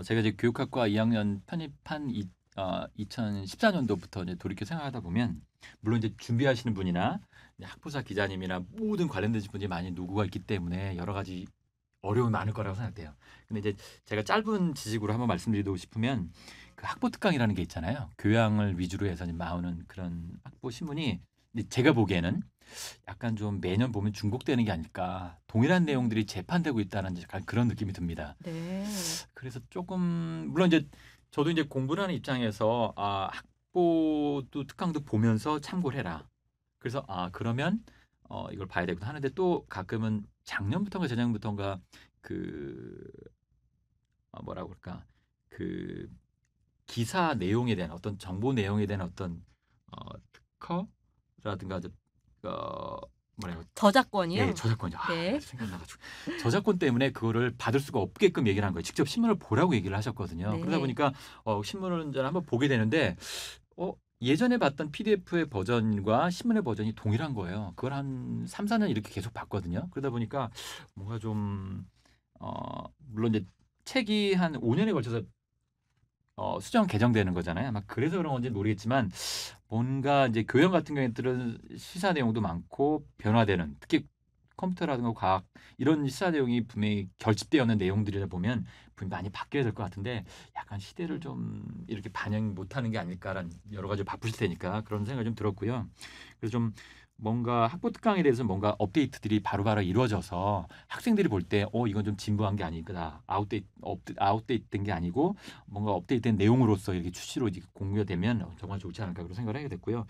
제가 이제 교육학과 2학년 편입한 2014년도부터 이제 돌이켜 생각하다 보면, 물론 이제 준비하시는 분이나 학부사 기자님이나 모든 관련되신 분이 많이 노고가 있기 때문에 여러 가지 어려움이 많을 거라고 생각돼요. 근데 이제 제가 짧은 지식으로 한번 말씀드리고 싶으면, 그 학보 특강이라는 게 있잖아요. 교양을 위주로 해서 나오는 그런 학보 신문이 제가 보기에는 약간 좀 매년 보면 중복되는 게 아닐까. 동일한 내용들이 재판되고 있다는 약간 그런 느낌이 듭니다. 네. 그래서 조금 물론 이제 저도 이제 공부를 하는 입장에서 학보도 특강도 보면서 참고를 해라. 그래서 그러면 이걸 봐야 되구나 하는데, 또 가끔은 작년부터인가 재작년부터인가 뭐라고 그럴까, 그 기사 내용에 대한 어떤 정보 내용에 대한 어떤 특허라든가 뭐라고 저작권이요? 예, 저작권이요. 네. 생각나가지고 저작권 때문에 그거를 받을 수가 없게끔 얘기를 한 거예요. 직접 신문을 보라고 얘기를 하셨거든요. 네. 그러다 보니까 신문을 이제 한번 보게 되는데 예전에 봤던 PDF의 버전과 신문의 버전이 동일한 거예요. 그걸 한 3, 4년 이렇게 계속 봤거든요. 그러다 보니까 뭔가 좀 물론 이제 책이 한 5년에 걸쳐서 수정 개정되는 거잖아요. 아마 그래서 그런 건지 모르겠지만 뭔가 이제 교양 같은 경우에는 시사 내용도 많고 변화되는 특히 컴퓨터라든가 과학 이런 시사 내용이 분명히 결집되어 있는 내용들이다 보면 분명히 많이 바뀌어야 될 것 같은데 약간 시대를 좀 이렇게 반영 못하는 게 아닐까라는 여러 가지 바쁘실 테니까 그런 생각이 좀 들었고요. 그래서 좀 뭔가 학부 특강에 대해서 뭔가 업데이트들이 바로바로 이루어져서 학생들이 볼 때 이건 좀 진부한 게 아니구나 아웃데이트된 게 아니고 뭔가 업데이트된 내용으로서 이렇게 수시로 이렇게 공유가 되면 정말 좋지 않을까 그런 생각을 하게 됐고요.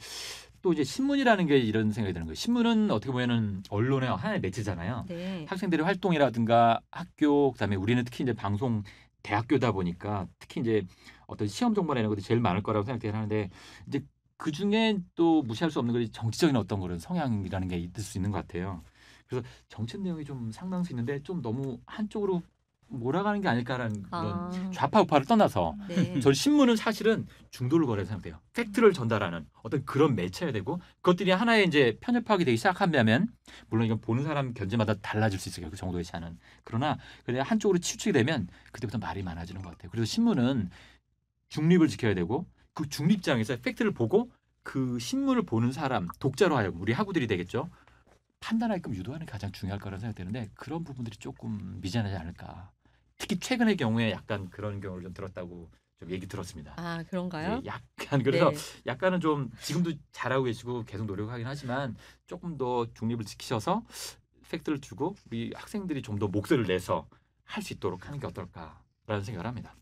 또 이제 신문이라는 게 이런 생각이 드는 거예요. 신문은 어떻게 보면은 언론의 하나의 매체잖아요. 네. 학생들의 활동이라든가 학교 그다음에 우리는 특히 이제 방송 대학교다 보니까 특히 이제 어떤 시험 정보나 이런 것들이 제일 많을 거라고 생각을 하는데 이제 그 중에 또 무시할 수 없는 것이 정치적인 어떤 그런 성향이라는 게 있을 수 있는 것 같아요. 그래서 정책 내용이 좀 상당히 있는데 좀 너무 한쪽으로 몰아가는 게 아닐까라는 그런 아, 좌파 우파를 떠나서 네. 저는 신문은 사실은 중도를 거라고 생각해요. 팩트를 전달하는 어떤 그런 매체야 되고 그것들이 하나의 이제 편협하게 되기 시작하면 물론 이건 보는 사람 견제마다 달라질 수 있어요. 그 정도의 차는. 그러나 그냥 한쪽으로 치우치게 되면 그때부터 말이 많아지는 것 같아요. 그래서 신문은 중립을 지켜야 되고 그 중립장에서 팩트를 보고 그 신문을 보는 사람 독자로 하여금 우리 학우들이 되겠죠. 판단하게끔 유도하는 게 가장 중요할 거라고 생각되는데 그런 부분들이 조금 미진하지 않을까. 특히 최근의 경우에 약간 그런 경우를 좀 들었다고 좀 얘기 들었습니다. 아, 그런가요? 예, 약간 그래서 네. 약간은 좀 지금도 잘하고 계시고 계속 노력하긴 하지만 조금 더 중립을 지키셔서 팩트를 주고 우리 학생들이 좀 더 목소리를 내서 할 수 있도록 하는 게 어떨까라는 생각을 합니다.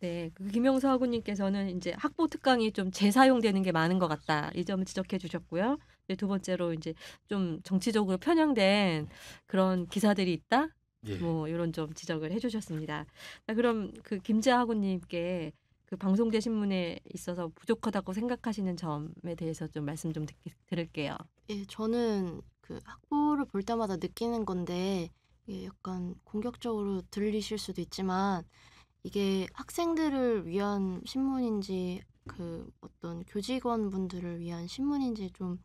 네, 그 김영수 학우님께서는 이제 학부 특강이 좀 재사용되는 게 많은 것 같다. 이 점을 지적해 주셨고요. 이제 두 번째로 이제 좀 정치적으로 편향된 그런 기사들이 있다. 예. 뭐 이런 점 지적을 해주셨습니다. 자, 그럼 그 김재 학우님께 그 방송대 신문에 있어서 부족하다고 생각하시는 점에 대해서 좀 말씀 좀 드릴게요. 예, 저는 그 학부를 볼 때마다 느끼는 건데 이게 약간 공격적으로 들리실 수도 있지만 이게 학생들을 위한 신문인지 그 어떤 교직원분들을 위한 신문인지 좀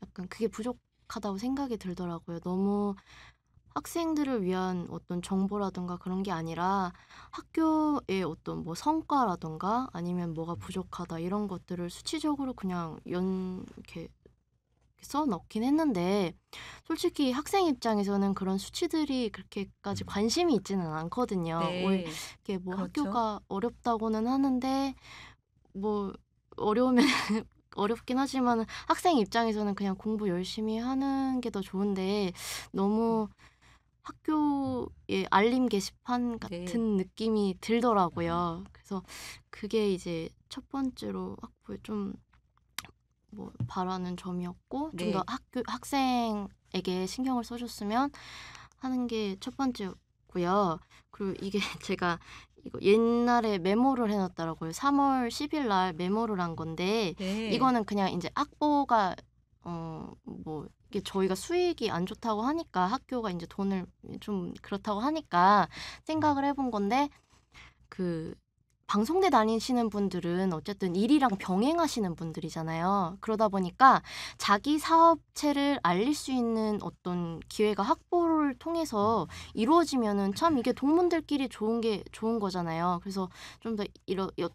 약간 그게 부족하다고 생각이 들더라고요. 너무 학생들을 위한 어떤 정보라든가 그런 게 아니라 학교의 어떤 뭐 성과라든가 아니면 뭐가 부족하다 이런 것들을 수치적으로 그냥 이렇게 써 넣긴 했는데 솔직히 학생 입장에서는 그런 수치들이 그렇게까지 관심이 있지는 않거든요. 오히려 네, 이게 뭐 그렇죠. 학교가 어렵다고는 하는데 뭐 어려우면 어렵긴 하지만 학생 입장에서는 그냥 공부 열심히 하는 게 더 좋은데 너무 학교의 알림 게시판 네. 같은 느낌이 들더라고요. 그래서 그게 이제 첫 번째로 학부에 좀 뭐 바라는 점이었고 좀 네. 더 학생에게 신경을 써줬으면 하는 게 첫 번째였고요. 그리고 이게 제가 이거 옛날에 메모를 해놨더라고요. 3월 10일 날 메모를 한 건데 네. 이거는 그냥 이제 학부가 뭐 이게 저희가 수익이 안 좋다고 하니까 학교가 이제 돈을 좀 그렇다고 하니까 생각을 해본 건데 그 방송대 다니시는 분들은 어쨌든 일이랑 병행하시는 분들이잖아요. 그러다 보니까 자기 사업체를 알릴 수 있는 어떤 기회가 학부를 통해서 이루어지면은 참 이게 동문들끼리 좋은 거잖아요. 그래서 좀 더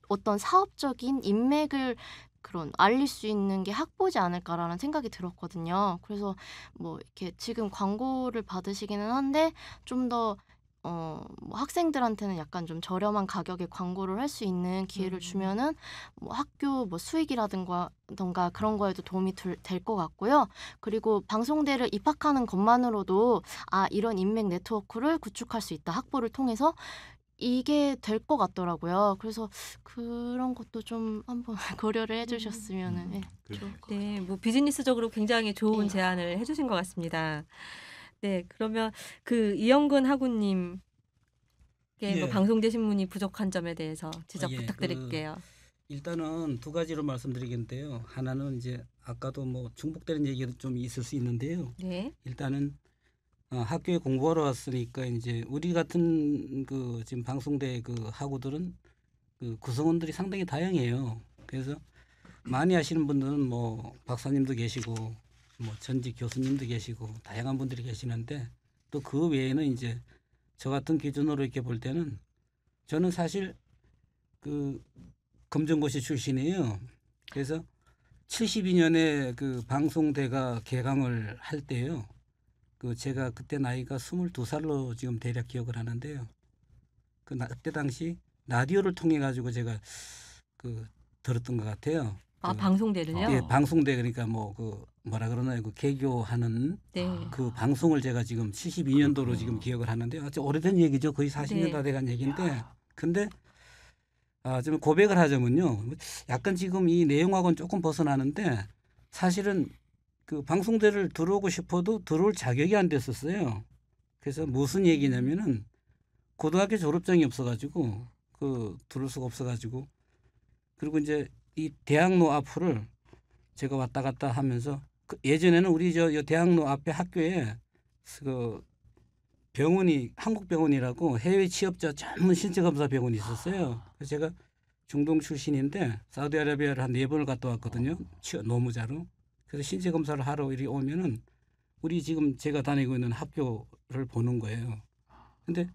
어떤 사업적인 인맥을 그런 알릴 수 있는 게 학부지 않을까라는 생각이 들었거든요. 그래서 뭐 이렇게 지금 광고를 받으시기는 한데 좀더 뭐 학생들한테는 약간 좀 저렴한 가격에 광고를 할 수 있는 기회를 주면은 뭐 학교 뭐 수익이라든가 그런 거에도 도움이 될 것 같고요. 그리고 방송대를 입학하는 것만으로도 이런 인맥 네트워크를 구축할 수 있다. 학부를 통해서 이게 될 것 같더라고요. 그래서 그런 것도 좀 한번 고려를 해주셨으면은 예, 좋을 것 같아요. 네, 뭐 비즈니스적으로 굉장히 좋은 예. 제안을 해주신 것 같습니다. 네, 그러면 그 이영근 학우님께 뭐 예. 방송대 신문이 부족한 점에 대해서 지적 예, 부탁드릴게요. 일단은 두 가지로 말씀드리겠는데요. 하나는 이제 아까도 뭐 중복되는 얘기도 좀 있을 수 있는데요. 네, 일단은 학교에 공부하러 왔으니까 이제 우리 같은 그 지금 방송대 그 학우들은 그 구성원들이 상당히 다양해요. 그래서 많이 하시는 분들은 뭐 박사님도 계시고 뭐 전직 교수님도 계시고 다양한 분들이 계시는데 또 그 외에는 이제 저 같은 기준으로 이렇게 볼 때는 저는 사실 그 검정고시 출신이에요. 그래서 72년에 그 방송대가 개강을 할 때요. 그 제가 그때 나이가 22살로 지금 대략 기억을 하는데요. 그때 당시 라디오를 통해 가지고 제가 그 들었던 것 같아요. 아, 그, 방송대를요? 예, 방송대 그러니까 뭐 그 뭐라 그러나요? 그 개교하는 네. 그 방송을 제가 지금 72년도로 지금 기억을 하는데 아주 오래된 얘기죠. 거의 40년 네. 다 돼간 얘기인데 근데 좀 고백을 하자면요. 약간 지금 이 내용하고는 조금 벗어나는데 사실은 그 방송대를 들어오고 싶어도 들어올 자격이 안 됐었어요. 그래서 무슨 얘기냐면은 고등학교 졸업장이 없어가지고 그 들어올 수가 없어가지고 그리고 이제 이 대학로 앞을 제가 왔다 갔다 하면서 그 예전에는 우리 저 대학로 앞에 학교에 그 병원이 한국병원이라고 해외 취업자 전문 신체검사 병원이 있었어요. 그래서 제가 중동 출신인데 사우디아라비아를 한 4번을 갔다 왔거든요. 노무자로. 그래서 신체검사를 하러 이리 오면은 우리 지금 제가 다니고 있는 학교를 보는 거예요. 근데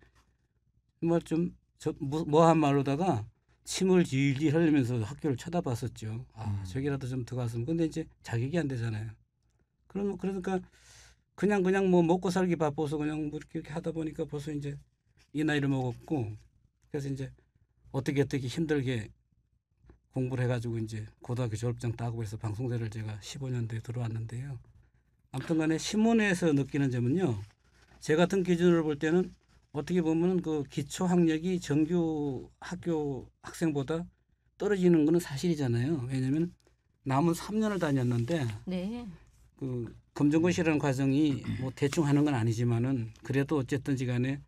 정말 좀 뭐한 말로다가 침을 질질 흘리면서 학교를 쳐다봤었죠. 저기라도 좀 들어갔으면. 근데 이제 자격이 안 되잖아요. 그러니까 그냥 뭐 먹고 살기 바빠서 그냥 뭐 이렇게 하다 보니까 벌써 이제 이 나이를 먹었고 그래서 이제 어떻게 힘들게 공부를 해가지고 이제 고등학교 졸업장 따고 해서 방송대를 제가 15년도에 들어왔는데요. 아무튼간에 신문에서 느끼는 점은요. 제 같은 기준으로 볼 때는 어떻게 보면 그 기초 학력이 정규 학교 학생보다 떨어지는 거는 사실이잖아요. 왜냐하면 남은 3년을 다녔는데 네. 그 검정고시라는 과정이 뭐 대충 하는 건 아니지만은 그래도 어쨌든지 간에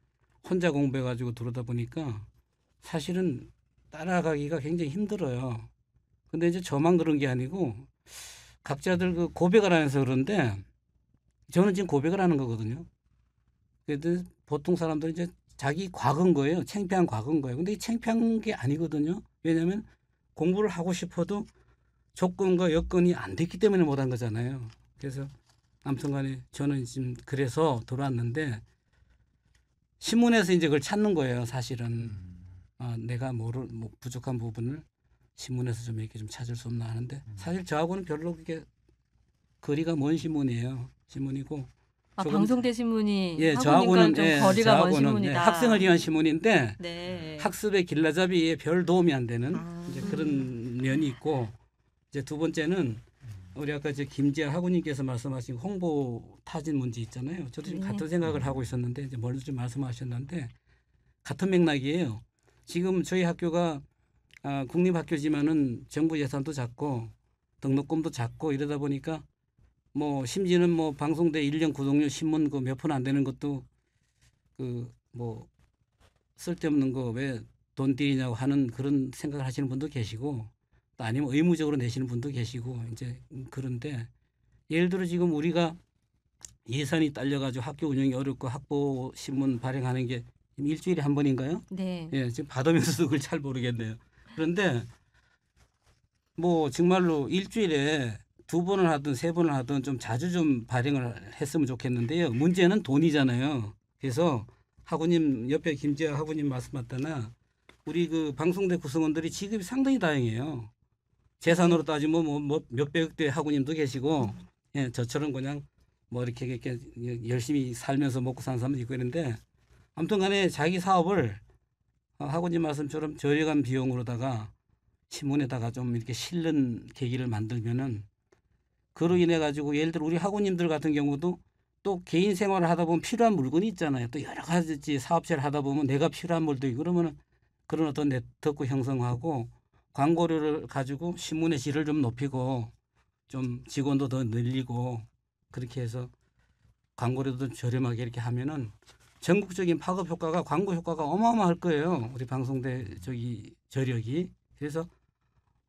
혼자 공부해가지고 들어오다 보니까 사실은 따라가기가 굉장히 힘들어요. 근데 이제 저만 그런 게 아니고 각자들 그 고백을 하면서 그런데 저는 지금 고백을 하는 거거든요. 그래도 보통 사람들은 이제 자기 과거인 거예요. 창피한 과거인 거예요. 근데 이 창피한 게 아니거든요. 왜냐하면 공부를 하고 싶어도 조건과 여건이 안 됐기 때문에 못한 거잖아요. 그래서 아무튼간에 저는 지금 그래서 돌아왔는데 신문에서 이제 그걸 찾는 거예요. 사실은 내가 뭐 부족한 부분을 신문에서 좀 이렇게 좀 찾을 수 없나 하는데 사실 저하고는 별로 그게 거리가 먼 신문이에요. 신문이고 방송대 신문이 예, 학우님과는 좀 거리가 먼 저하고는 신문이다. 학생을 위한 신문인데 네. 학습의 길라잡이에 별 도움이 안 되는 이제 음. 그런 면이 있고 이제 두 번째는 우리 아까 이제 김지아 학우님께서 말씀하신 홍보 타진 문제 있잖아요. 저도 지금 네. 같은 생각을 하고 있었는데 이제 멀리 좀 말씀하셨는데 같은 맥락이에요. 지금 저희 학교가 국립학교지만은 정부 예산도 작고 등록금도 작고 이러다 보니까 뭐 심지어는 뭐 방송대 1년 구독료 신문 그 몇 푼 안 되는 것도 그 뭐 쓸데없는 거 왜 돈 들이냐고 하는 그런 생각을 하시는 분도 계시고 또 아니면 의무적으로 내시는 분도 계시고 이제 그런데 예를 들어 지금 우리가 예산이 딸려가지고 학교 운영이 어렵고 학보 신문 발행하는 게 일주일에 한 번인가요? 네. 예, 지금 받으면서도 그걸 잘 모르겠네요. 그런데 뭐 정말로 일주일에 2번을 하든 3번을 하든 좀 자주 좀 발행을 했으면 좋겠는데요. 문제는 돈이잖아요. 그래서 학우님 옆에 김지아 학우님 말씀하셨다나 우리 그 방송대 구성원들이 직업이 상당히 다양해요. 재산으로 따지면 뭐 몇백대 학우님도 계시고 예, 저처럼 그냥 뭐 이렇게 열심히 살면서 먹고 사는 사람도 있고 이런데 아무튼 간에 자기 사업을 학우님 말씀처럼 저렴한 비용으로다가 신문에다가 좀 이렇게 실는 계기를 만들면은 그로 인해 가지고 예를 들어 우리 학우님들 같은 경우도 또 개인 생활을 하다 보면 필요한 물건이 있잖아요. 또 여러 가지 사업체를 하다 보면 내가 필요한 물도 있고 그러면은 그런 어떤 네트워크 형성하고 광고료를 가지고 신문의 질을 좀 높이고 좀 직원도 더 늘리고 그렇게 해서 광고료도 저렴하게 이렇게 하면은 전국적인 파급 효과가 광고 효과가 어마어마할 거예요. 우리 방송대 저력이. 그래서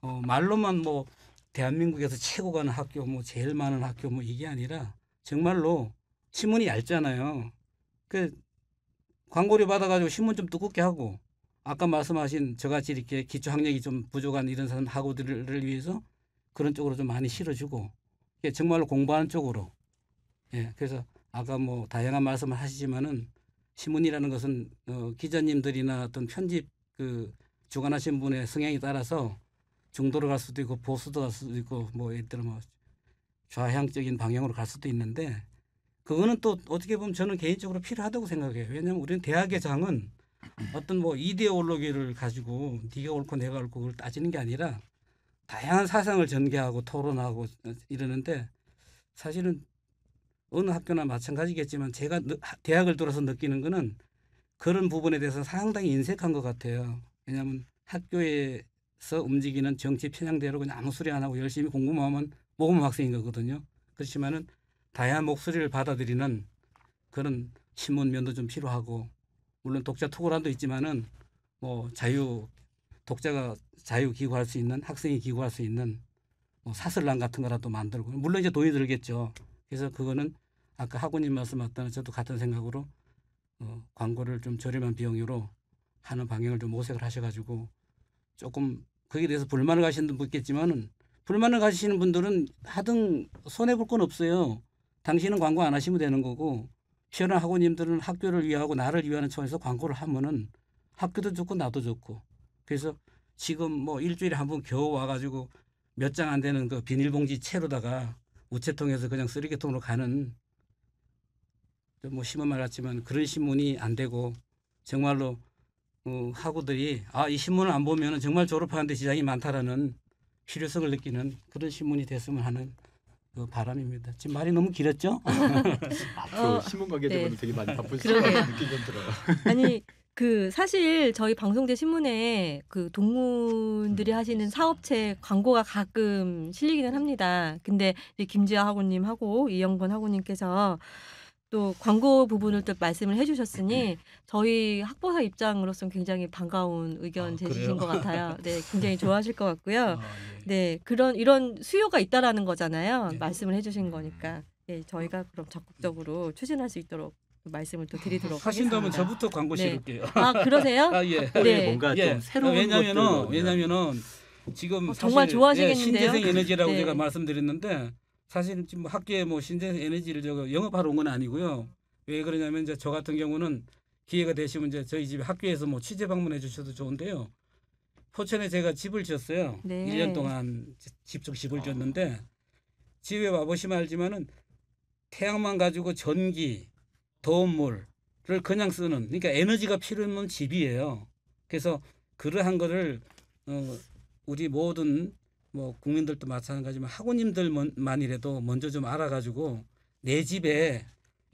말로만 뭐 대한민국에서 최고 가는 학교 뭐 제일 많은 학교 뭐 이게 아니라 정말로 신문이 얇잖아요. 그 광고료 받아가지고 신문 좀 두껍게 하고 아까 말씀하신 저같이 이렇게 기초 학력이 좀 부족한 이런 사람 학우들을 위해서 그런 쪽으로 좀 많이 실어주고 정말로 공부하는 쪽으로 예 그래서 아까 뭐 다양한 말씀을 하시지만은 신문이라는 것은 기자님들이나 어떤 편집 그 주관하신 분의 성향에 따라서 중도로 갈 수도 있고 보수도 갈 수도 있고 뭐 예를 들어 뭐 좌향적인 방향으로 갈 수도 있는데 그거는 또 어떻게 보면 저는 개인적으로 필요하다고 생각해요. 왜냐하면 우리는 대학의 장은 어떤 뭐 이데올로기를 가지고 네가 옳고 내가 옳고 그걸 따지는 게 아니라 다양한 사상을 전개하고 토론하고 이러는데 사실은 어느 학교나 마찬가지겠지만 제가 대학을 들어서 느끼는 거는 그런 부분에 대해서 상당히 인색한 것 같아요. 왜냐하면 학교에서 움직이는 정치 편향대로 그냥 아무 소리 안 하고 열심히 공부만 하면 모범 학생인 거거든요. 그렇지만은 다양한 목소리를 받아들이는 그런 신문면도 좀 필요하고 물론 독자 토론도 있지만은 뭐 독자가 자유 기고할 수 있는 학생이 기고할 수 있는 뭐 사설란 같은 거라도 만들고 물론 이제 돈이 들겠죠. 그래서 그거는 아까 학우님 말씀하셨던 저도 같은 생각으로 광고를 좀 저렴한 비용으로 하는 방향을 좀 모색을 하셔가지고 조금 거기에 대해서 불만을 가시는 분도 있겠지만은 불만을 가지시는 분들은 하등 손해 볼 건 없어요. 당신은 광고 안 하시면 되는 거고 피어난 학우님들은 학교를 위하고 나를 위하는 차원에서 광고를 하면은 학교도 좋고 나도 좋고 그래서 지금 뭐 일주일에 한 번 겨우 와가지고 몇 장 안 되는 그 비닐봉지 채로다가 우체통에서 그냥 쓰레기통으로 가는 뭐 심한 말 같지만 그런 신문이 안 되고 정말로 학우들이 이 신문을 안 보면 정말 졸업하는데 지장이 많다라는 필요성을 느끼는 그런 신문이 됐으면 하는 그 바람입니다. 지금 말이 너무 길었죠? 앞으로 신문 관계자분들 네. 되게 많이 바쁠 수 그러게요. 있다는 느낌이 좀 들어요. 아니 그 사실 저희 방송대 신문에 그 동문들이 하시는 사업체 광고가 가끔 실리기는 합니다. 근데 이제 김지아 학우님하고 이영건 학우님께서 또 광고 부분을 또 말씀을 해주셨으니 저희 학보사 입장으로서는 굉장히 반가운 의견 제시신 그래요? 것 같아요. 네, 굉장히 좋아하실 것 같고요. 예. 네, 이런 수요가 있다라는 거잖아요. 네. 말씀을 해주신 거니까. 네, 저희가 그럼 적극적으로 추진할 수 있도록 말씀을 또 드리도록 하신다면 하겠습니다. 저부터 광고 네. 실을게요. 아, 그러세요? 예. 네. 뭔가 예. 좀 새로운 왜냐면은 지금 정말 사실, 좋아하시겠는데요? 신재생 에너지라고 네. 제가 말씀드렸는데 사실 지금 학교에 뭐 신재생 에너지를 영업하러 온 건 아니고요. 왜 그러냐면 이제 저 같은 경우는 기회가 되시면 이제 저희 집에 학교에서 뭐 취재 방문해 주셔도 좋은데요. 포천에 제가 집을 지었어요. 네. 1년 동안 집중 집을 지었는데 집에 와보시면 알지만은 태양만 가지고 전기, 더운물을 그냥 쓰는 그러니까 에너지가 필요 없는 집이에요. 그래서 그러한 거를 우리 모든 뭐 국민들도 마찬가지지만 학우님들만이라도 먼저 좀 알아가지고 내 집에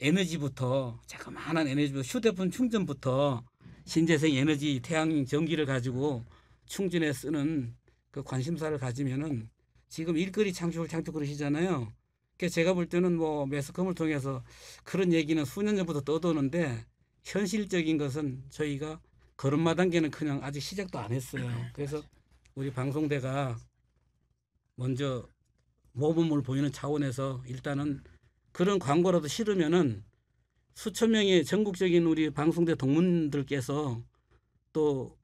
에너지부터 자그마한 에너지부터 휴대폰 충전부터 신재생 에너지 태양 전기를 가지고 충전해 쓰는 그 관심사를 가지면은 지금 일거리 창출 그러시잖아요. 그래서 제가 볼 때는 뭐 매스컴을 통해서 그런 얘기는 수년 전부터 떠도는데 현실적인 것은 저희가 걸음마 단계는 그냥 아직 시작도 안 했어요. 그래서 우리 방송대가 먼저 모범을 보이는 차원에서 일단은 그런 광고라도 실으면은 수천 명의 전국적인 우리 방송대 동문들께서 또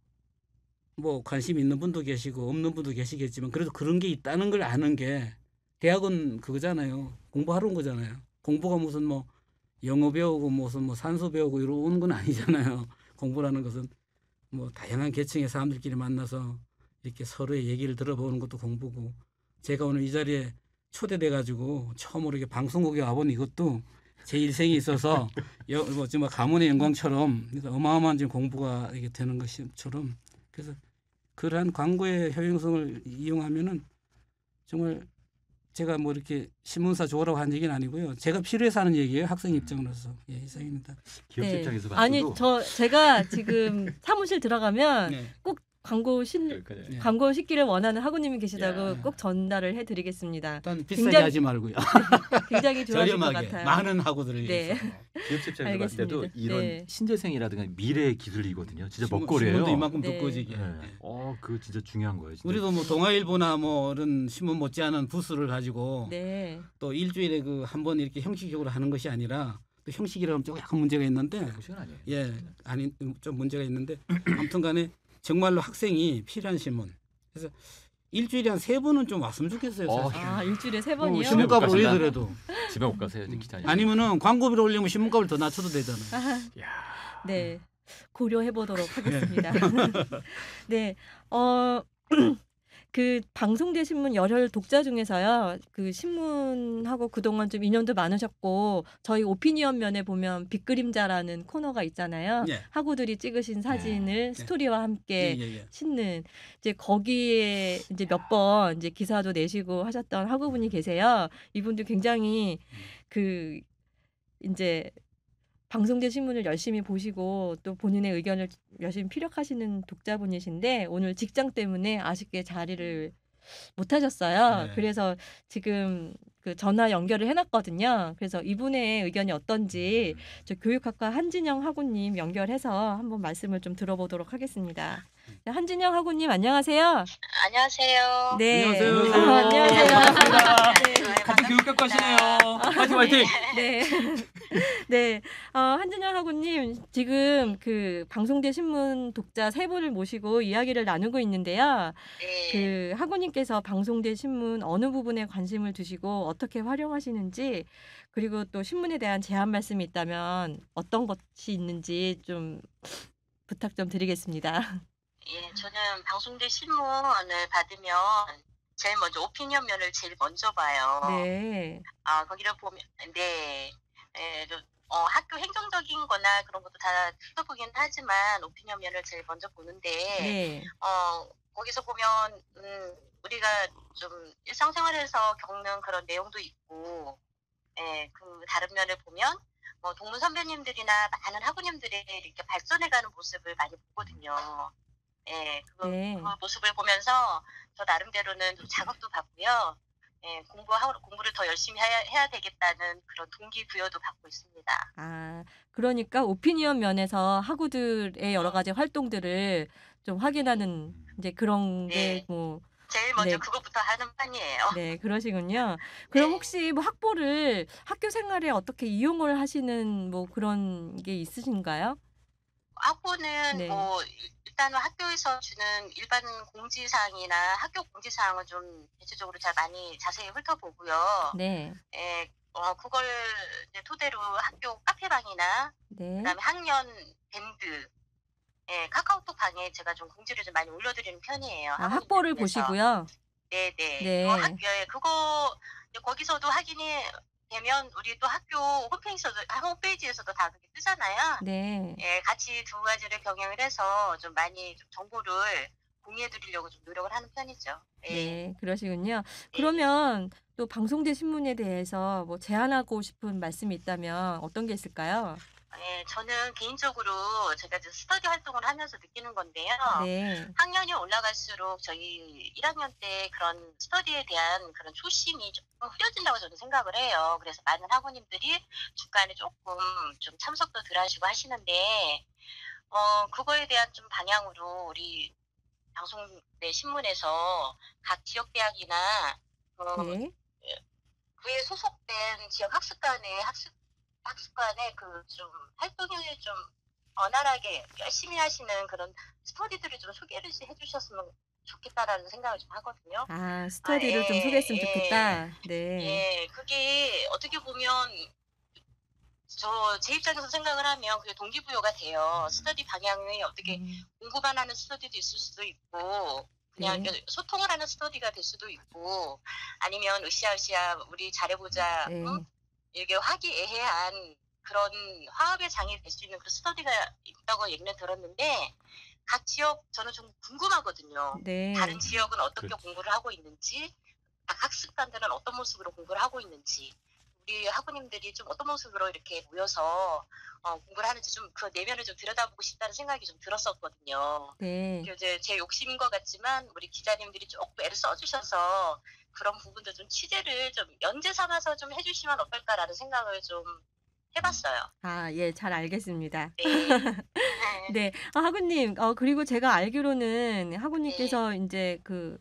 뭐 관심 있는 분도 계시고 없는 분도 계시겠지만 그래도 그런 게 있다는 걸 아는 게 대학은 그거잖아요. 공부하러 온 거잖아요. 공부가 무슨 뭐 영어 배우고 무슨 뭐 산수 배우고 이런 건 아니잖아요. 공부라는 것은 뭐 다양한 계층의 사람들끼리 만나서 이렇게 서로의 얘기를 들어보는 것도 공부고 제가 오늘 이 자리에 초대돼 가지고 처음으로 이렇게 방송국에 와본 이것도 제 일생에 있어서 뭐 정말 가문의 영광처럼 어마어마한 지금 공부가 이게 되는 것처럼 그래서 그러한 광고의 효용성을 이용하면은 정말 제가 뭐 이렇게 신문사 좋으라고 한 얘기는 아니고요. 제가 필요해서 하는 얘기예요. 학생 입장으로서. 예, 이상입니다. 기업 네. 입장에서 아니 봐도 제가 지금 사무실 들어가면 네. 꼭 그러니까요. 네. 광고 시기를 원하는 학우님이 계시다고 야. 꼭 전달을 해드리겠습니다. 일단 비싸게 굉장히- 하지 말고요. 굉장히 좋아하실 것 저렴하게 같아요. 많은 학우들을 네. 위해서. 기업 입장에서 봤을 때도 알겠습니다. 이런 네. 신재생이라든가 미래의 기술이거든요. 진짜 신문- 먹거리예요. 신문도 이만큼 네. 두꺼워지게. 네. 그거 진짜 중요한 거예요. 진짜. 우리도 뭐 동아일보나 뭐 이런 신문 못지않은 부스를 가지고 네. 또 일주일에 그 한 번 이렇게 형식적으로 하는 것이 아니라 또 형식이라면 좀 약간 문제가 있는데 그 시간 아니에요. 예 아니 좀 문제가 있는데 아무튼간에 정말로 학생이 필요한 신문 그래서 일주일에 한 3번은 좀 왔으면 좋겠어요. 사실. 아 일주일에 3번이요? 신문값을 가신다. 올리더라도 집에 못 가서 해야지 기자님. 아니면은 광고비를 올리면 신문값을 더 낮춰도 되잖아요. 야. 네, 고려해 보도록 하겠습니다. 네, 그 방송대 신문 열혈 독자 중에서요. 그 신문하고 그동안 좀 인연도 많으셨고 저희 오피니언 면에 보면 빅그림자라는 코너가 있잖아요. 예. 학우들이 찍으신 사진을 스토리와 예, 함께 예, 예. 싣는 이제 거기에 이제 몇 번 이제 기사도 내시고 하셨던 학우분이 계세요. 이분도 굉장히 그 이제 방송대 신문을 열심히 보시고 또 본인의 의견을 열심히 피력하시는 독자분이신데 오늘 직장 때문에 아쉽게 자리를 못 하셨어요. 네. 그래서 지금 그 전화 연결을 해놨거든요. 그래서 이분의 의견이 어떤지 저 교육학과 한진영 학우님 연결해서 한번 말씀을 좀 들어보도록 하겠습니다. 네, 한진영 학우님 안녕하세요. 안녕하세요. 네. 안녕하세요. 안녕하세요. 반갑습니다. 네. 같은 교육학과시네요. 화이팅 화이팅. 네. 네. 한진영 학우님, 지금 그 방송대 신문 독자 세 분을 모시고 이야기를 나누고 있는데요. 네. 그 학우님께서 방송대 신문 어느 부분에 관심을 두시고 어떻게 활용하시는지, 그리고 또 신문에 대한 제안 말씀이 있다면 어떤 것이 있는지 좀 부탁 좀 드리겠습니다. 예, 저는 방송대 신문을 받으면 제일 먼저 오피니언 면을 제일 먼저 봐요. 네. 거기를 보면, 네. 예, 학교 행정적인 거나 그런 것도 다 살펴보긴 하지만 오피니언 면을 제일 먼저 보는데, 네. 거기서 보면, 우리가 좀 일상생활에서 겪는 그런 내용도 있고, 예, 그 다른 면을 보면, 동문 선배님들이나 많은 학우님들이 이렇게 발전해가는 모습을 많이 보거든요. 예, 네. 그 모습을 보면서 저 나름대로는 좀 자극도 받고요. 예, 공부를 더 열심히 해야 되겠다는 그런 동기부여도 받고 있습니다. 그러니까 오피니언 면에서 학우들의 여러 가지 활동들을 좀 확인하는 이제 그런 게 네. 뭐, 제일 먼저 네. 그것부터 하는 편이에요. 네, 그러시군요. 그럼 네. 혹시 뭐 학보를 학교 생활에 어떻게 이용을 하시는 뭐 그런 게 있으신가요? 학부는 네. 일단은 학교에서 주는 일반 공지사항이나 학교 공지사항은 좀 대체적으로 잘 많이 자세히 훑어보고요. 네. 예, 그걸 이제 토대로 학교 카페방이나 네. 그다음에 학년 밴드, 예, 카카오톡 방에 제가 좀 공지를 좀 많이 올려드리는 편이에요. 학보를 학우분들 위해서. 보시고요. 네네. 네. 그거 이제 거기서도 확인이 되면 우리 또 학교 홈페이지에서도 다 그게 뜨잖아요. 네. 예, 같이 두 가지를 병행을 해서 좀 많이 좀 정보를 공유해드리려고 좀 노력을 하는 편이죠. 예. 네, 그러시군요. 네. 그러면 또 방송대 신문에 대해서 뭐 제안하고 싶은 말씀이 있다면 어떤 게 있을까요? 예, 저는 개인적으로 제가 이제 스터디 활동을 하면서 느끼는 건데요. 네. 학년이 올라갈수록 저희 1학년 때 그런 스터디에 대한 그런 초심이 조금 흐려진다고 저는 생각을 해요. 그래서 많은 학우님들이 중간에 조금 좀 참석도 덜 하시고 하시는데, 그거에 대한 좀 방향으로 우리 방송대 신문에서 각 지역대학이나 네. 그에 소속된 지역 학습관의 그 좀 활동을 좀 원활하게 열심히 하시는 그런 스터디들을 좀 소개를 해주셨으면 좋겠다라는 생각을 좀 하거든요. 스터디를 좀 예, 소개했으면 예. 좋겠다. 네. 예, 그게 어떻게 보면 제 입장에서 생각을 하면 그게 동기부여가 돼요. 스터디 방향이 어떻게 공부만 하는 스터디도 있을 수도 있고, 그냥 네. 소통을 하는 스터디가 될 수도 있고, 아니면 으쌰으쌰 우리 잘해보자, 네. 이렇게 화기애애한 그런 화합의 장이 될 수 있는 그런 스터디가 있다고 얘기는 들었는데, 각 지역 저는 좀 궁금하거든요. 네. 다른 지역은 어떻게 그렇죠. 공부를 하고 있는지, 각 학습관들은 어떤 모습으로 공부를 하고 있는지, 우리 학우님들이 좀 어떤 모습으로 이렇게 모여서 공부를 하는지 좀 그 내면을 좀 들여다보고 싶다는 생각이 좀 들었었거든요. 네. 이제 제 욕심인 것 같지만 우리 기자님들이 조금 애를 써주셔서 그런 부분도 좀 취재를 좀 연재 삼아서 좀 해주시면 어떨까라는 생각을 좀 해봤어요. 예, 잘 알겠습니다. 네. 네. 학우님, 그리고 제가 알기로는 학우님께서 이제 그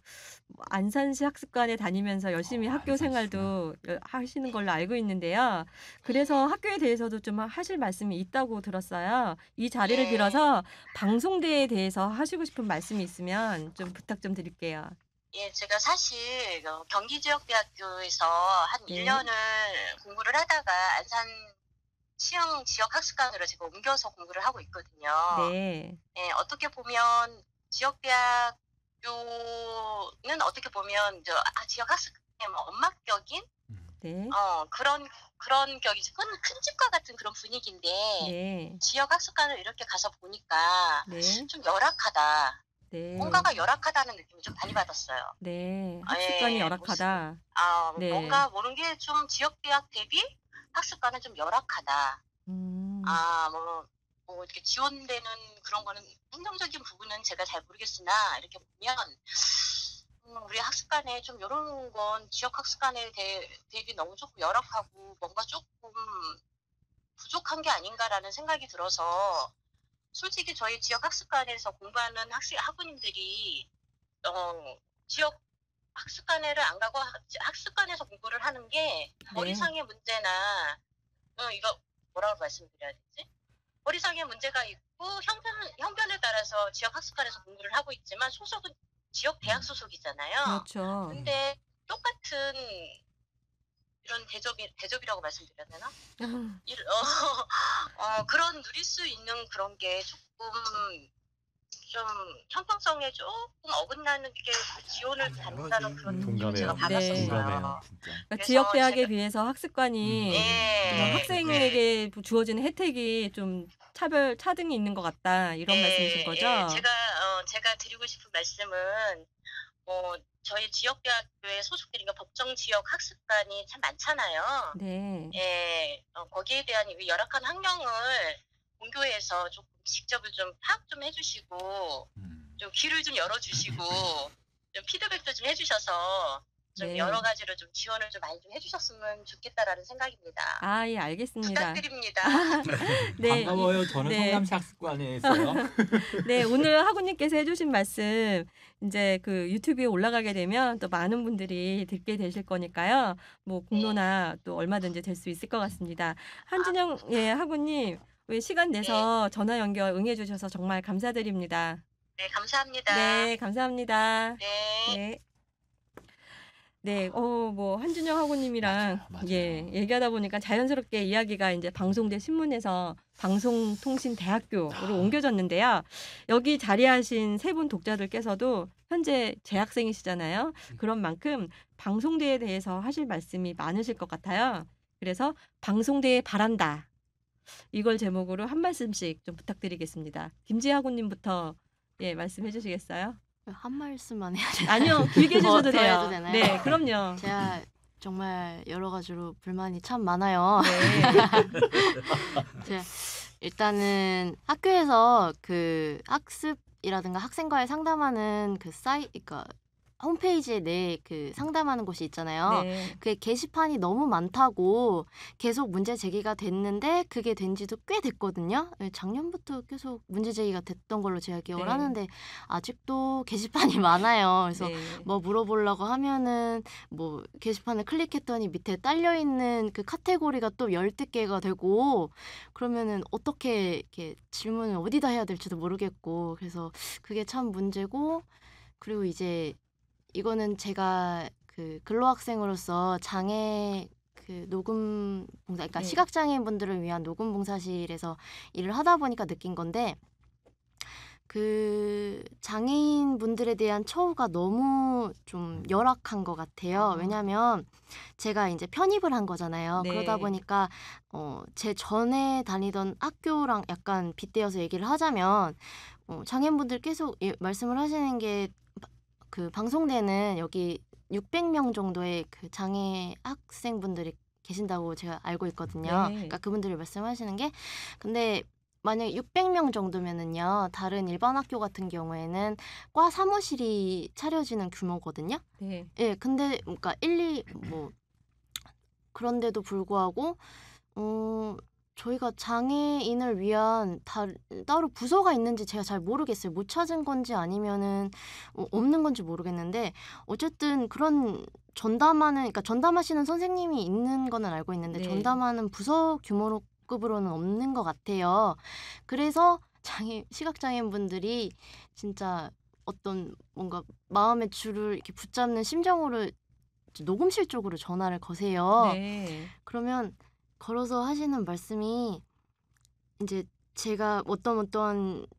안산시 학습관에 다니면서 열심히 학교 안산시구나. 생활도 하시는 걸로 알고 있는데요. 그래서 학교에 대해서도 좀 하실 말씀이 있다고 들었어요. 이 자리를 네. 빌어서 방송대에 대해서 하시고 싶은 말씀이 있으면 좀 부탁 좀 드릴게요. 예, 제가 사실 경기지역대학교에서 한 네. 1년을 공부를 하다가 안산 시흥 지역 학습관으로 제가 옮겨서 공부를 하고 있거든요. 네. 예, 어떻게 보면 지역대학교 학교는 어떻게 보면 지역 학습의 뭐 엄마격인 네. 그런 격이지 큰 집과 같은 그런 분위기인데 네. 지역 학습관을 이렇게 가서 보니까 네. 좀 열악하다. 네. 뭔가가 열악하다는 느낌을 좀 많이 받았어요. 네. 학습관이 예, 열악하다. 모습. 네. 뭔가 모르는 게 좀 지역 대학 대비 학습관은 좀 열악하다. 음. 뭐 이렇게 지원되는 그런 거는 행정적인 부분은 제가 잘 모르겠으나 이렇게 보면 우리 학습관에 좀 이런 건 지역 학습관에 대비 너무 조금 열악하고 뭔가 조금 부족한 게 아닌가라는 생각이 들어서 솔직히 저희 지역 학습관에서 공부하는 학부님들이 지역 학습관에를 안 가고 학습관에서 공부를 하는 게 머리상의 문제나 이거 뭐라고 말씀드려야 되지? 머리상의 문제가 있고 형편에 따라서 지역 학습관에서 공부를 하고 있지만 소속은 지역 대학 소속이잖아요. 그렇죠. 근데 똑같은 이런 대접이라고 말씀드려야 되나? 그런 누릴 수 있는 그런 게 조금 좀 형평성에 조금 어긋나는 게 지원을 받는다는 그런 느낌을 제가 받았었어요. 동감해요, 진짜. 그러니까 그래서 지역 대학에 제가 비해서 학습관이 네, 학생에게 주어지는 혜택이 좀 차등이 있는 것 같다 이런 말씀이신 거죠? 제가 드리고 싶은 말씀은 저희 지역대학교에 소속되는 법정 지역 학습관이 참 많잖아요. 네. 예, 거기에 대한 이 열악한 환경을 본교에서 조금 직접을 좀 파악 좀 해주시고 좀 귀를 좀 열어주시고 좀 피드백도 좀 해주셔서 좀 네. 여러 가지로 좀 지원을 좀 많이 좀 해주셨으면 좋겠다라는 생각입니다. 아, 예, 알겠습니다. 부탁드립니다. 네. 반가워요. 저는 네. 성남시 학습관에 있어요. 네, 오늘 학우님께서 해주신 말씀 이제 그 유튜브에 올라가게 되면 또 많은 분들이 듣게 되실 거니까요. 뭐 공로나 또 얼마든지 될 수 있을 것 같습니다. 한진영 학우님, 왜 시간 내서 전화 연결 응해주셔서 정말 감사드립니다. 네, 감사합니다. 네, 감사합니다. 네. 네. 네, 뭐 한준영 학우님이랑 맞아요. 얘기하다 보니까 자연스럽게 이야기가 이제 방송대 신문에서 방송통신대학교로 옮겨졌는데요. 여기 자리하신 세 분 독자들께서도 현재 재학생이시잖아요. 그런 만큼 방송대에 대해서 하실 말씀이 많으실 것 같아요. 그래서 방송대에 바란다. 이걸 제목으로 한 말씀씩 좀 부탁드리겠습니다. 김지혜 학우님부터 말씀해 주시겠어요? 한 말씀만 해야 되나요? 아니요, 길게 해주셔도 더 돼요. 해도 되나요? 네, 그럼요. 제가 정말 여러 가지로 불만이 참 많아요. 네. 일단은 학교에서 그 학습이라든가 학생과의 상담하는 그러니까 홈페이지에 그 상담하는 곳이 있잖아요. 네. 그게 게시판이 너무 많다고 계속 문제 제기가 됐는데 그게 된 지도 꽤 됐거든요. 작년부터 계속 문제 제기가 됐던 걸로 제가 기억을 네. 하는데 아직도 게시판이 많아요. 그래서 네. 뭐 물어보려고 하면은 뭐 게시판을 클릭했더니 밑에 딸려 있는 그 카테고리가 또 10개가 되고 그러면은 어떻게 이렇게 질문을 어디다 해야 될지도 모르겠고 그래서 그게 참 문제고 그리고 이제 이거는 제가 그 근로학생으로서 장애 그 녹음 봉사, 그러니까 네. 시각장애인분들을 위한 녹음 봉사실에서 일을 하다 보니까 느낀 건데 그 장애인분들에 대한 처우가 너무 좀 열악한 것 같아요. 왜냐하면 제가 이제 편입을 한 거잖아요. 네. 그러다 보니까 제 전에 다니던 학교랑 약간 빗대어서 얘기를 하자면 장애인분들 계속 말씀을 하시는 게 그 방송대는 여기 600명 정도의 그 장애 학생분들이 계신다고 제가 알고 있거든요. 네. 그러니까 그분들이 말씀하시는 게 근데 만약에 600명 정도면은요. 다른 일반 학교 같은 경우에는 과 사무실이 차려지는 규모거든요. 네. 예, 근데 그러니까 뭐 그런데도 불구하고 저희가 장애인을 위한 따로 부서가 있는지 제가 잘 모르겠어요. 못 찾은 건지 아니면은 없는 건지 모르겠는데 어쨌든 그런 그러니까 전담하시는 선생님이 있는 거는 알고 있는데 네. 전담하는 부서 규모급으로는 없는 것 같아요. 그래서 시각장애인분들이 진짜 어떤 뭔가 마음의 줄을 이렇게 붙잡는 심정으로 녹음실 쪽으로 전화를 거세요. 네. 그러면 걸어서 하시는 말씀이 이제 제가 어떤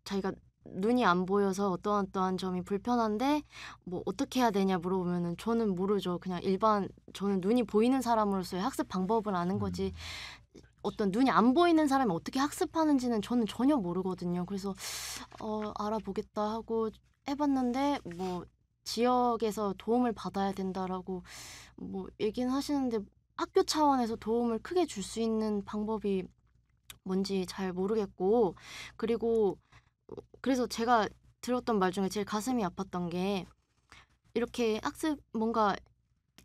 자기가 눈이 안 보여서 어떠한 점이 불편한데 뭐 어떻게 해야 되냐 물어보면은 저는 모르죠. 그냥 저는 눈이 보이는 사람으로서의 학습 방법을 아는 거지. 어떤 눈이 안 보이는 사람이 어떻게 학습하는지는 저는 전혀 모르거든요. 그래서 알아보겠다 하고 해봤는데 뭐 지역에서 도움을 받아야 된다라고 뭐 얘기는 하시는데 학교 차원에서 도움을 크게 줄 수 있는 방법이 뭔지 잘 모르겠고 그리고 그래서 제가 들었던 말 중에 제일 가슴이 아팠던 게 이렇게 학습 뭔가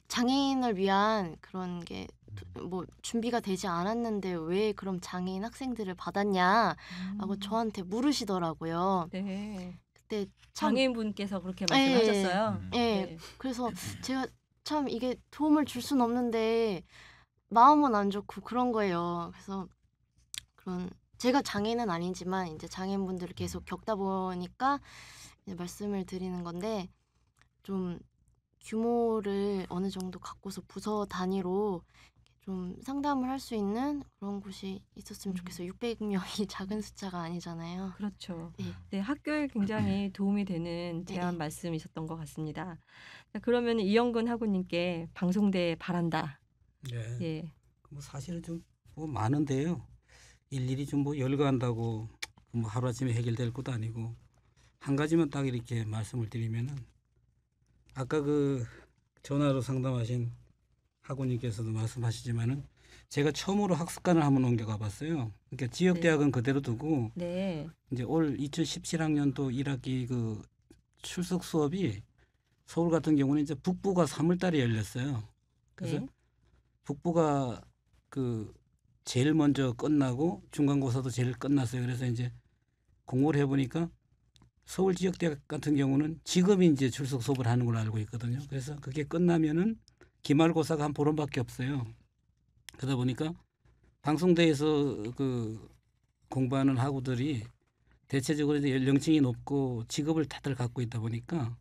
장애인을 위한 그런 게 뭐 준비가 되지 않았는데 왜 그럼 장애인 학생들을 받았냐라고 저한테 물으시더라고요. 네. 그때 참 장애인분께서 그렇게 예, 말씀하셨어요. 예. 네. 그래서 제가 참 이게 도움을 줄 순 없는데 마음은 안 좋고 그런 거예요. 그래서 제가 장애인은 아니지만 이제 장애인분들을 계속 겪다 보니까 이제 말씀을 드리는 건데 좀 규모를 어느 정도 갖고서 부서 단위로 좀 상담을 할 수 있는 그런 곳이 있었으면 좋겠어요. 600명이 작은 숫자가 아니잖아요. 그렇죠. 네. 네, 학교에 굉장히 도움이 되는 제안 네. 말씀이셨던 것 같습니다. 자, 그러면 이영근 학우님께 방송대 바란다. 네. 예. 뭐 사실은 좀 뭐 많은데요. 일일이 좀 뭐 열거한다고 뭐 하루아침에 해결될 것도 아니고 한 가지만 딱 이렇게 말씀을 드리면은 아까 그 전화로 상담하신 학우님께서도 말씀하시지만은 제가 처음으로 학습관을 한번 옮겨가 봤어요. 그러니까 지역 네. 대학은 그대로 두고 네. 이제 올 2017학년도 1학기 그 출석 수업이 서울 같은 경우는 이제 북부가 3월 달에 열렸어요. 그래서 네. 북부가 그 제일 먼저 끝나고 중간고사도 제일 끝났어요. 그래서 이제 공부를 해보니까 서울 지역대학 같은 경우는 지금 이제 출석 수업을 하는 걸로 알고 있거든요. 그래서 그게 끝나면은 기말고사가 한 보름밖에 없어요. 그러다 보니까 방송대에서 그 공부하는 학우들이 대체적으로 이제 연령층이 높고 직업을 다들 갖고 있다 보니까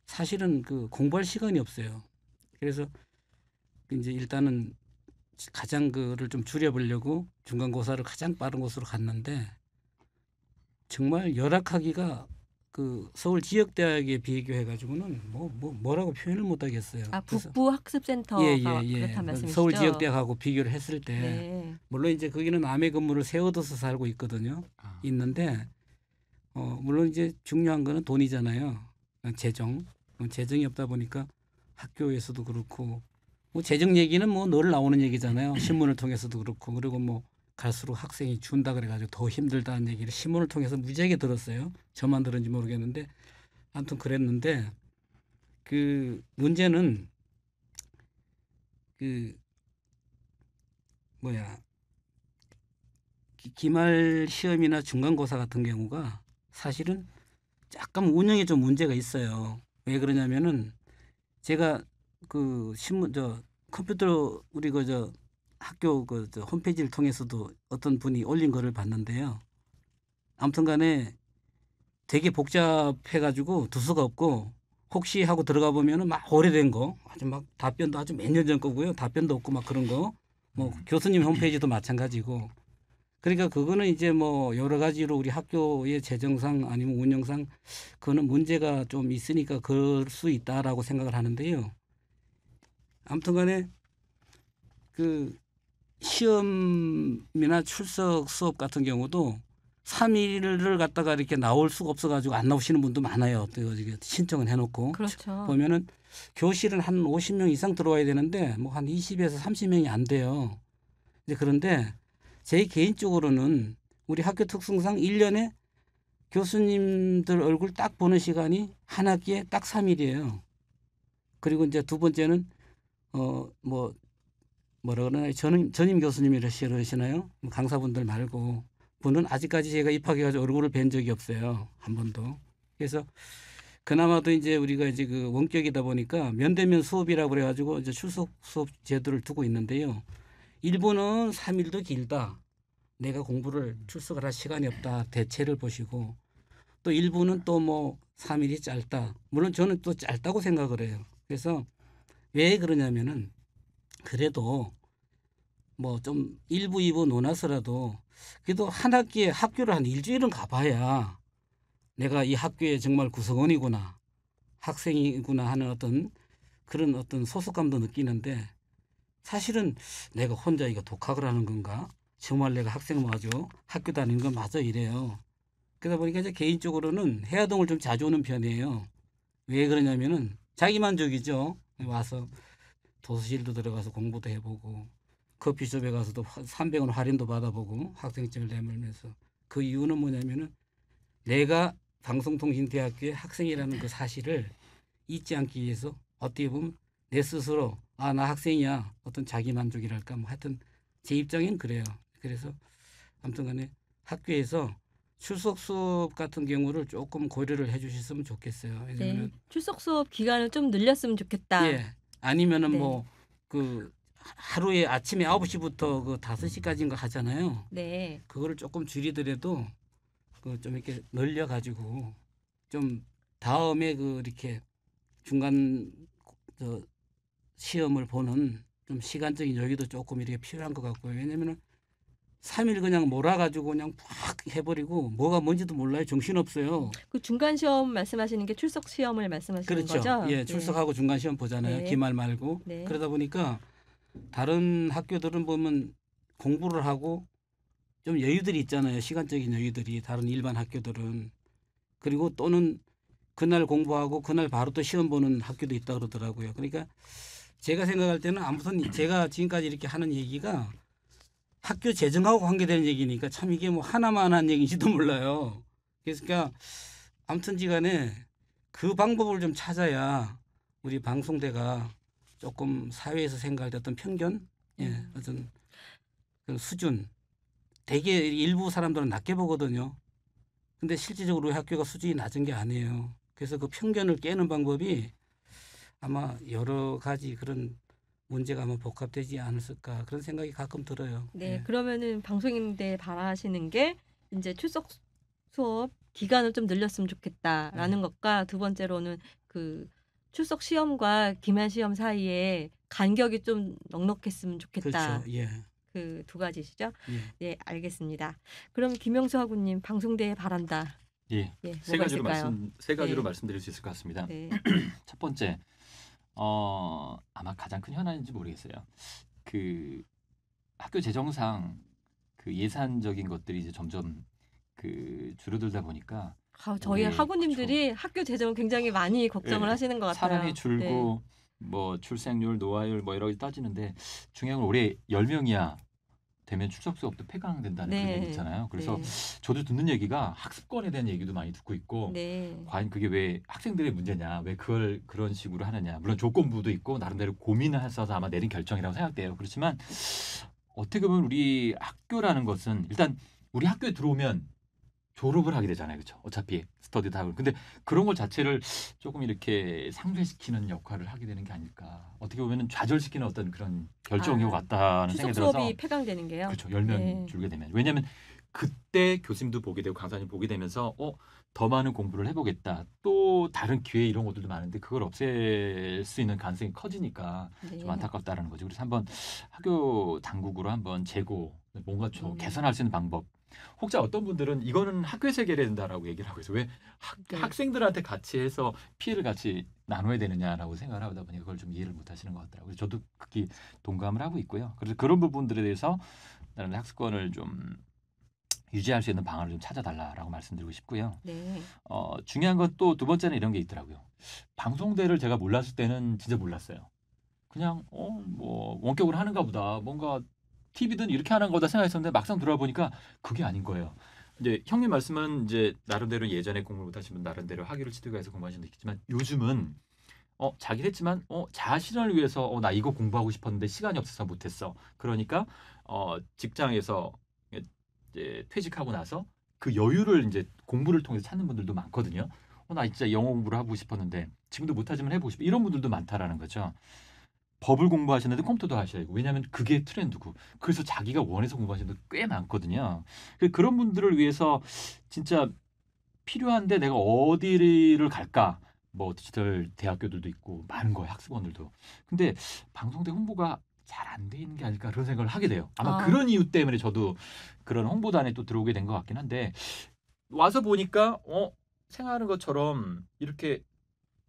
사실은 그 공부할 시간이 없어요. 그래서 이제 일단은 가장 그를 좀 줄여보려고 중간고사를 가장 빠른 곳으로 갔는데 정말 열악하기가 그 서울 지역대학에 비교해가지고는 뭐라고 표현을 못하겠어요. 아, 그래서 북부 학습센터가 그렇다는 말씀이시죠? 서울 지역대학하고 비교를 했을 때 네. 물론 이제 거기는 남의 건물을 세워둬서 살고 있거든요. 있는데 물론 이제 중요한 거는 돈이잖아요. 재정이 없다 보니까 학교에서도 그렇고 뭐 재정 얘기는 뭐 늘 나오는 얘기잖아요. 신문을 통해서도 그렇고 그리고 뭐 갈수록 학생이 준다 그래가지고 더 힘들다는 얘기를 신문을 통해서 무지하게 들었어요. 저만 들은지 모르겠는데 아무튼 그랬는데 그 문제는 그 기말 시험이나 중간고사 같은 경우가 사실은 약간 운영에 좀 문제가 있어요. 왜 그러냐면은 제가 그 신문 컴퓨터 우리 학교 홈페이지를 통해서도 어떤 분이 올린 거를 봤는데요. 아무튼간에 되게 복잡해가지고 두수가 없고 혹시 하고 들어가 보면은 막 오래된 거 아주 막 답변도 아주 몇 년 전 거고요. 답변도 없고 막 그런 거. 뭐 교수님 홈페이지도 마찬가지고. 그러니까 그거는 이제 뭐 여러 가지로 우리 학교의 재정상 아니면 운영상 그거는 문제가 좀 있으니까 그럴 수 있다라고 생각을 하는데요. 아무튼간에 그 시험이나 출석 수업 같은 경우도 3일을 갖다가 이렇게 나올 수가 없어가지고 안 나오시는 분도 많아요. 또 신청은 해놓고 그렇죠. 보면은 교실은 한 50명 이상 들어와야 되는데 뭐 한 20에서 30명이 안 돼요. 이제 그런데 제 개인적으로는 우리 학교 특성상 1년에 교수님들 얼굴 딱 보는 시간이 한 학기에 딱 3일이에요. 그리고 이제 두 번째는 뭐라 그러나요? 전임 교수님이라 그러시나요? 강사분들 말고 분은 아직까지 제가 입학해가지고 얼굴을 뵌 적이 없어요. 한 번도. 그래서 그나마도 이제 우리가 이제 그 원격이다 보니까 면대면 수업이라고 그래가지고 이제 출석 수업 제도를 두고 있는데요. 일부는 3일도 길다. 내가 공부를 출석을 할 시간이 없다. 대체를 보시고 또 일부는 또 뭐 3일이 짧다. 물론 저는 또 짧다고 생각을 해요. 그래서 왜 그러냐면은 그래도 뭐 좀 1부, 2부 논아서라도 그래도 한 학기에 학교를 한 일주일은 가봐야 내가 이 학교의 정말 구성원이구나, 학생이구나 하는 어떤 그런 어떤 소속감도 느끼는데 사실은 내가 혼자 이거 독학을 하는 건가? 정말 내가 학생 맞아? 학교 다니는 건 맞아? 이래요. 그러다 보니까 이제 개인적으로는 해화동을 좀 자주 오는 편이에요. 왜 그러냐면은 자기만족이죠. 와서 도서실도 들어가서 공부도 해보고 커피숍에 가서도 300원 할인도 받아보고 학생증을 내밀면서 그 이유는 뭐냐면은 내가 방송통신대학교의 학생이라는 그 사실을 잊지 않기 위해서 어떻게 보면 내 스스로 아, 나 학생이야. 어떤 자기만족이랄까 뭐 하여튼 제 입장엔 그래요. 그래서 아무튼 간에 학교에서 출석 수업 같은 경우를 조금 고려를 해 주셨으면 좋겠어요. 네. 왜냐면 출석 수업 기간을 좀 늘렸으면 좋겠다. 예. 아니면은 네. 뭐 그 하루에 아침에 9시부터 그 5시까지인가 하잖아요. 네. 그거를 조금 줄이더라도 그 좀 이렇게 늘려 가지고 좀 다음에 그 이렇게 중간 저 시험을 보는 좀 시간적인 여유도 조금 이렇게 필요한 것 같고요. 왜냐면은 3일 그냥 몰아가지고 그냥 팍 해버리고 뭐가 뭔지도 몰라요. 정신없어요. 그 중간 시험 말씀하시는 게 출석 시험을 말씀하시는 그렇죠. 거죠? 예, 네. 출석하고 중간 시험 보잖아요. 네. 기말 말고. 네. 그러다 보니까 다른 학교들은 보면 공부를 하고 좀 여유들이 있잖아요. 시간적인 여유들이 다른 일반 학교들은. 그리고 또는 그날 공부하고 그날 바로 또 시험 보는 학교도 있다 그러더라고요. 그러니까 제가 생각할 때는 아무튼 제가 지금까지 이렇게 하는 얘기가 학교 재정하고 관계되는 얘기니까 참 이게 뭐 하나만 한 얘기인지도 몰라요. 그러니까 아무튼지간에 그 방법을 좀 찾아야 우리 방송대가 조금 사회에서 생각할 때 어떤 편견, 예, 어떤 그 수준, 되게 일부 사람들은 낮게 보거든요. 근데 실질적으로 우리 학교가 수준이 낮은 게 아니에요. 그래서 그 편견을 깨는 방법이 아마 여러 가지 그런 문제가 아마 복합되지 않았을까 그런 생각이 가끔 들어요. 네, 예. 그러면은 방송인대 바라시는 게 이제 출석 수업 기간을 좀 늘렸으면 좋겠다라는 것과 두 번째로는 그 출석 시험과 기말 시험 사이에 간격이 좀 넉넉했으면 좋겠다. 그렇죠. 예. 그 두 가지시죠? 예. 네, 알겠습니다. 그럼 김영수 하구님 방송대에 바란다. 예. 예, 세 뭐가 가지로 있을까요? 세 가지로 네. 말씀드릴 수 있을 것 같습니다. 네. 첫 번째, 아마 가장 큰 현안인지 모르겠어요. 그 학교 재정상 그 예산적인 것들이 이제 점점 그 줄어들다 보니까 저희 우리 학우님들이 학교 재정을 굉장히 많이 걱정을 예, 하시는 것 같아요. 사람이 줄고 뭐 출생률, 노화율 뭐 여러 가지 따지는데 중요한 건 올해 10명이야 되면 출석 수업도 폐강된다는 그런 네. 얘기 있잖아요. 그래서 네. 저도 듣는 얘기가 학습권에 대한 얘기도 많이 듣고 있고 네. 과연 그게 왜 학생들의 문제냐, 왜 그걸 그런 식으로 하느냐. 물론 조건부도 있고 나름대로 고민을 해서 아마 내린 결정이라고 생각돼요. 그렇지만 어떻게 보면 우리 학교라는 것은 일단 우리 학교에 들어오면 졸업을 하게 되잖아요. 그렇죠? 어차피 스터디 다. 근데 그런 것 자체를 조금 이렇게 상쇄시키는 역할을 하게 되는 게 아닐까. 어떻게 보면 좌절시키는 어떤 그런 결정인 것 같다는 출석 생각이 들어서. 수업이 폐강되는 게요. 그렇죠. 10명 네. 줄게 되면. 왜냐하면 그때 교수님도 보게 되고 강사님 보게 되면서 더 많은 공부를 해보겠다. 또 다른 기회 이런 것들도 많은데 그걸 없앨 수 있는 가능성이 커지니까 네. 좀 안타깝다라는 거죠. 그래서 한번 학교 당국으로 한번 재고 뭔가 좀 개선할 수 있는 방법. 혹자 어떤 분들은 이거는 학교에서 해결해야 된다라고 얘기를 하고 있어요. 왜 네. 학생들한테 같이 해서 피해를 같이 나눠야 되느냐라고 생각을 하다 보니 그걸 좀 이해를 못 하시는 것 같더라고요. 그래서 저도 극히 동감을 하고 있고요. 그래서 그런 부분들에 대해서 나는 학습권을 좀 유지할 수 있는 방안을 좀 찾아달라라고 말씀드리고 싶고요. 네. 중요한 건 또 두 번째는 이런 게 있더라고요. 방송대를 제가 몰랐을 때는 진짜 몰랐어요. 그냥 뭐 원격으로 하는가 보다. 뭔가 TV든 이렇게 하는 거다 생각했었는데 막상 들어보니까 그게 아닌 거예요. 이제 형님 말씀은 이제 나름대로 예전에 공부를 못하신 분 나름대로 학위를 취득해서 공부하신 분 있겠지만 요즘은 자긴 했지만 자신을 위해서 나 이거 공부하고 싶었는데 시간이 없어서 못했어. 그러니까 직장에서 이제 퇴직하고 나서 그 여유를 이제 공부를 통해서 찾는 분들도 많거든요. 나 진짜 영어 공부를 하고 싶었는데 지금도 못하지만 해보고 싶어. 이런 분들도 많다라는 거죠. 법을 공부하시는데 컴퓨터도 하셔야 되고 왜냐하면 그게 트렌드고 그래서 자기가 원해서 공부하시는 분들 꽤 많거든요. 그런 분들을 위해서 진짜 필요한데 내가 어디를 갈까? 뭐 디지털 대학교들도 있고 많은 거예요. 학습원들도. 근데 방송대 홍보가 잘 안 돼 있는 게 아닐까 그런 생각을 하게 돼요. 아마 그런 이유 때문에 저도 그런 홍보단에 또 들어오게 된 것 같긴 한데 와서 보니까 생각하는 것처럼 이렇게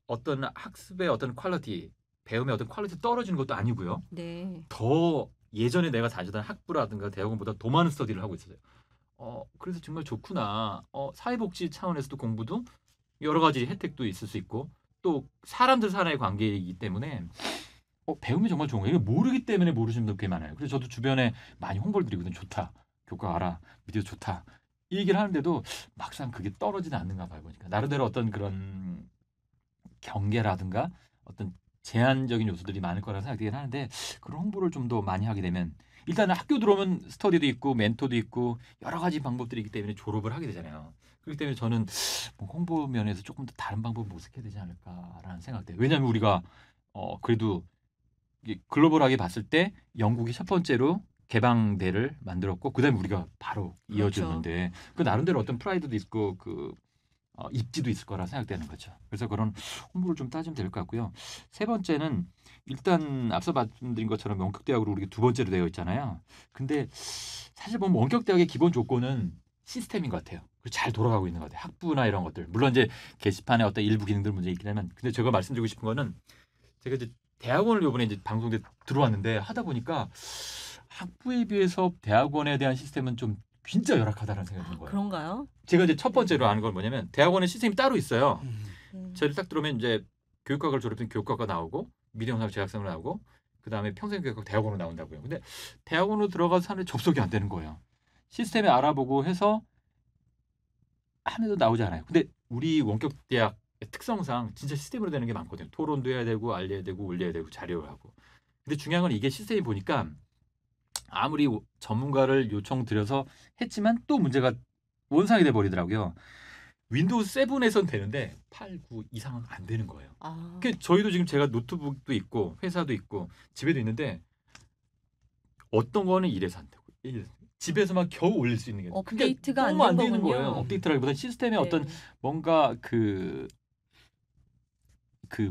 어떤 학습의 어떤 퀄리티, 배움의 어떤 퀄리티 떨어지는 것도 아니고요. 네. 더 예전에 내가 다니던 학부라든가 대학원보다 더 많은 스터디를 하고 있어요. 그래서 정말 좋구나. 사회복지 차원에서도 공부도 여러 가지 혜택도 있을 수 있고 또 사람들 사이의 관계이기 때문에 배움이 정말 좋은 거예요. 이거 모르기 때문에 모르시는 분들 꽤 많아요. 그래서 저도 주변에 많이 홍보를 드리거든요. 좋다. 교과 알아. 미디어 좋다. 이 얘기를 하는데도 막상 그게 떨어지지 않는가 봐요. 보니까 나름대로 어떤 그런 경계라든가 어떤 제한적인 요소들이 많을 거라 생각되긴 하는데 그런 홍보를 좀 더 많이 하게 되면 일단은 학교 들어오면 스터디도 있고 멘토도 있고 여러 가지 방법들이 있기 때문에 졸업을 하게 되잖아요. 그렇기 때문에 저는 뭐 홍보 면에서 조금 더 다른 방법을 모색해야 되지 않을까라는 생각돼요. 왜냐하면 우리가 그래도 이게 글로벌하게 봤을 때 영국이 첫 번째로 개방대를 만들었고 그다음에 우리가 바로 이어졌는데 그 나름대로 어떤 프라이드도 있고 그 입지도 있을 거라 생각되는 거죠. 그래서 그런 홍보를 좀 따지면 될 것 같고요. 세 번째는 일단 앞서 말씀드린 것처럼 원격대학으로 우리가 두 번째로 되어 있잖아요. 근데 사실 보면 원격대학의 기본 조건은 시스템인 것 같아요. 잘 돌아가고 있는 것 같아요. 학부나 이런 것들. 물론 이제 게시판에 어떤 일부 기능들 문제 있긴 하지만 근데 제가 말씀드리고 싶은 거는 제가 이제 대학원을 이번에 이제 방송대 들어왔는데 하다 보니까 학부에 비해서 대학원에 대한 시스템은 좀 진짜 열악하다는 생각이 드는 거예요. 그런가요? 제가 이제 첫 번째로 아는 건 뭐냐면 대학원의 시스템이 따로 있어요. 음. 저를 딱 들어오면 이제 교육학을 졸업한 교육학과 나오고 미래영상 재학생으로 나오고 그 다음에 평생교육학 대학원으로 나온다고요. 근데 대학원으로 들어가서 사람들이 접속이 안 되는 거예요. 시스템에 알아보고 해서 하면도 나오지 않아요. 근데 우리 원격대학 특성상 진짜 시스템으로 되는 게 많거든요. 토론도 해야 되고 알려야 되고 올려야 되고 자료를 하고. 근데 중요한 건 이게 시스템이 보니까 아무리 전문가를 요청드려서 했지만 또 문제가 원상이 돼 버리더라고요. 윈도우 7에선 되는데 8, 9 이상은 안 되는 거예요. 그러니까 저희도 지금 제가 노트북도 있고 회사도 있고 집에도 있는데 어떤 거는 이래서 안 되고 집에서만 겨우 올릴 수 있는 게 업데이트가 너무 안 안 된 되는 거군요. 거예요. 업데이트라기보다 시스템에 네. 어떤 뭔가 그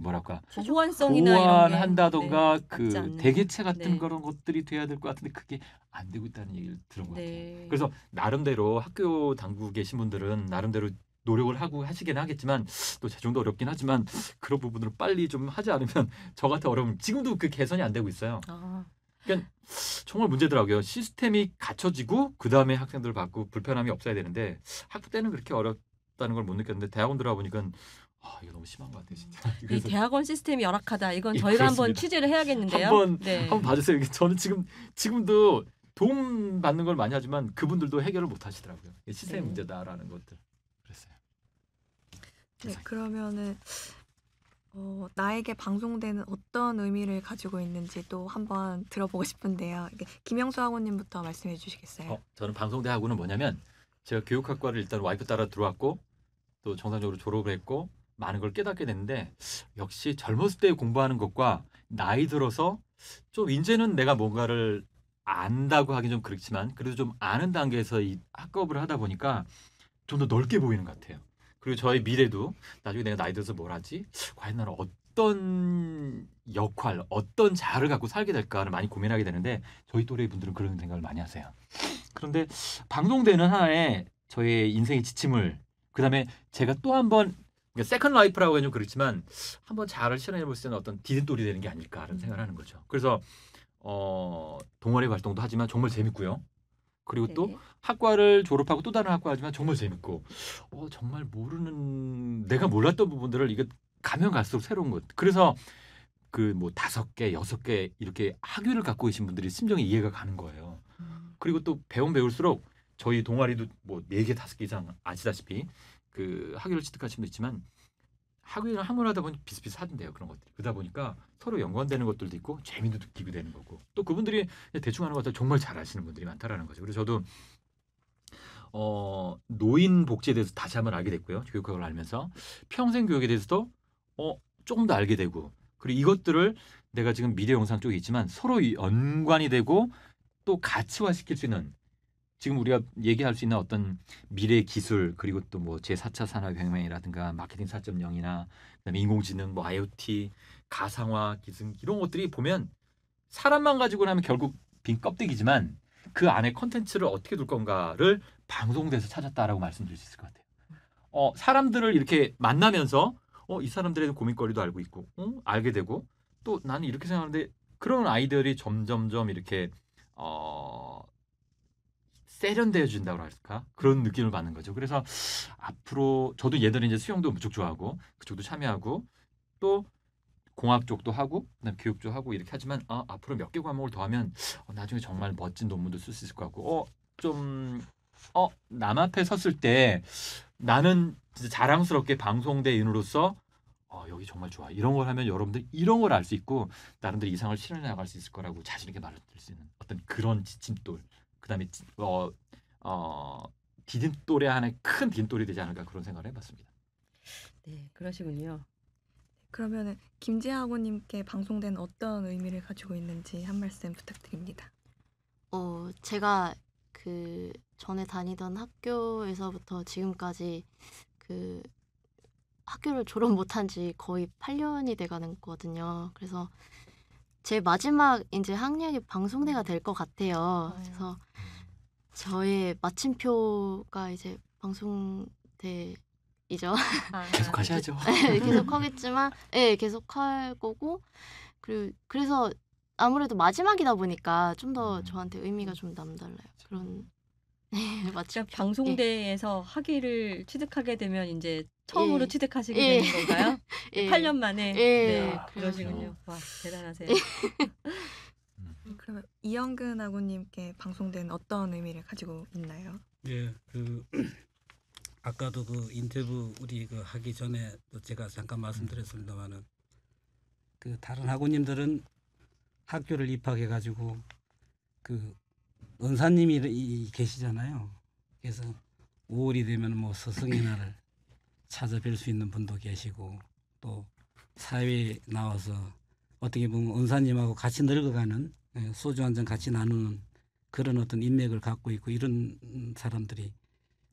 뭐랄까 호환성이나 이런 게 보완한다던가 네, 그 맞지 않는 대개체 같은 네. 그런 것들이 돼야 될 것 같은데 그게 안 되고 있다는 얘기를 들은 것 같아요. 네. 그래서 나름대로 학교 당국에 계신 분들은 나름대로 노력을 하고 하시긴 하겠지만 또 제 정도 어렵긴 하지만 그런 부분을 빨리 좀 하지 않으면 저 같은 어려움 지금도 그 개선이 안 되고 있어요. 그러니까 정말 문제더라고요. 시스템이 갖춰지고 그 다음에 학생들을 받고 불편함이 없어야 되는데 학부 때는 그렇게 어렵다는 걸 못 느꼈는데 대학원 들어가 보니까 이거 너무 심한 것 같아요, 진짜. 이 그래서 대학원 시스템이 열악하다. 이건 예, 저희가 한번 그렇습니다. 취재를 해야겠는데요. 한번 봐주세요. 이게 저는 지금도 도움 받는 걸 많이 하지만 그분들도 해결을 못 하시더라고요. 이게 시스템 네. 문제다라는 것들. 그랬어요. 네, 그러면은 나에게 방송대는 어떤 의미를 가지고 있는지 또 한번 들어보고 싶은데요. 김영수 학우님부터 말씀해 주시겠어요? 저는 방송대학원은 뭐냐면 제가 교육학과를 일단 와이프 따라 들어왔고 또 정상적으로 졸업을 했고 많은 걸 깨닫게 됐는데 역시 젊었을 때 공부하는 것과 나이 들어서 좀 이제는 내가 뭔가를 안다고 하긴 좀 그렇지만 그래도 좀 아는 단계에서 이 학업을 하다 보니까 좀 더 넓게 보이는 것 같아요. 그리고 저의 미래도 나중에 내가 나이 들어서 뭘 하지? 과연 나는 어떤 역할, 어떤 자아를 갖고 살게 될까를 많이 고민하게 되는데 저희 또래 분들은 그런 생각을 많이 하세요. 그런데 방송대는 하나의 저의 인생의 지침을 그다음에 제가 또 한번 세컨 라이프라고 하면 좀 그렇지만 한번 자아를 실현해 볼 수 있는 어떤 디딤돌이 되는 게 아닐까라는 생각을 하는 거죠. 그래서 동아리 활동도 하지만 정말 재밌고요. 그리고 또 네. 학과를 졸업하고 또 다른 학과 하지만 정말 재밌고 정말 모르는 내가 몰랐던 부분들을 이게 가면 갈수록 새로운 것. 그래서 그 뭐 5개, 6개 이렇게 학위를 갖고 계신 분들이 심정이 이해가 가는 거예요. 그리고 또 배울수록 저희 동아리도 뭐 4개, 5개 이상 아시다시피 그 학위를 취득하신 분도 있지만 학위를 학문하다 보니 비슷비슷하던데요. 그런 것들이. 그러다 보니까 서로 연관되는 것들도 있고 재미도 느끼게 되는 거고 또 그분들이 대충 하는 것들 정말 잘 아시는 분들이 많다라는 거죠. 그래서 저도 노인 복지에 대해서 다시 한번 알게 됐고요. 교육학을 알면서 평생 교육에 대해서도 조금 더 알게 되고 그리고 이것들을 내가 지금 미래 영상 쪽에 있지만 서로 연관이 되고 또 가치화시킬 수 있는 지금 우리가 얘기할 수 있는 어떤 미래 기술 그리고 또 뭐 제4차 산업혁명이라든가 마케팅 4.0이나 그다음에 인공지능, 뭐 IoT, 가상화 기술 이런 것들이 보면 사람만 가지고 나면 결국 빈 껍데기지만 그 안에 컨텐츠를 어떻게 둘 건가를 방송대에서 찾았다라고 말씀드릴 수 있을 것 같아요. 사람들을 이렇게 만나면서 이 사람들의 고민거리도 알고 있고 알게 되고 또 나는 이렇게 생각하는데 그런 아이들이 점점점 이렇게 세련되어진다고 할까? 그런 느낌을 받는 거죠. 그래서 앞으로 저도 얘들은 이제 수영도 무척 좋아하고 그쪽도 참여하고 또 공학 쪽도 하고 그다음 교육 쪽 하고 이렇게 하지만 앞으로 몇 개 과목을 더 하면 나중에 정말 멋진 논문도 쓸 수 있을 것 같고 좀 남 앞에 섰을 때 나는 진짜 자랑스럽게 방송대인으로서 여기 정말 좋아. 이런 걸 하면 여러분들 이런 걸 알 수 있고 나름대로 이상을 실현해 나갈 수 있을 거라고 자신 있게 말할 수 있는 어떤 그런 지침돌. 그다음에 디딤돌에 하나의 큰 디딤돌이 되지 않을까 그런 생각을 해봤습니다. 네, 그러시군요. 그러면은 김지아 학우님께 방송대는 어떤 의미를 가지고 있는지 한 말씀 부탁드립니다. 제가 그 전에 다니던 학교에서부터 지금까지 그 학교를 졸업 못한 지 거의 8년이 돼가는 거거든요. 그래서 제 마지막 이제 학력이 방송대가 될 것 같아요. 그래서 저의 마침표가 이제 방송대이죠. 계속 하셔야죠. 계속 하겠지만, 계속 할 거고, 그래서 아무래도 마지막이다 보니까 좀 더 저한테 의미가 좀 남달라요. 그런 마침표. 그러니까 방송대에서 학위를 취득하게 되면 이제 처음으로 취득하시게 되는 건가요? 8년 만에. 네, 그러시군요. 와, 대단하세요. 그러면 이영근 학우님께 방송대는 어떤 의미를 가지고 있나요? 예, 아까도 그 인터뷰 우리 하기 전에 제가 잠깐 말씀드렸습니다만은 다른 학우님들은 학교를 입학해 가지고 은사님이 계시잖아요. 그래서 5월이 되면 뭐 스승의 날을 찾아뵐 수 있는 분도 계시고 또 사회에 나와서 어떻게 보면 은사님하고 같이 늙어가는 소주 한 잔 같이 나누는 그런 어떤 인맥을 갖고 있고 이런 사람들이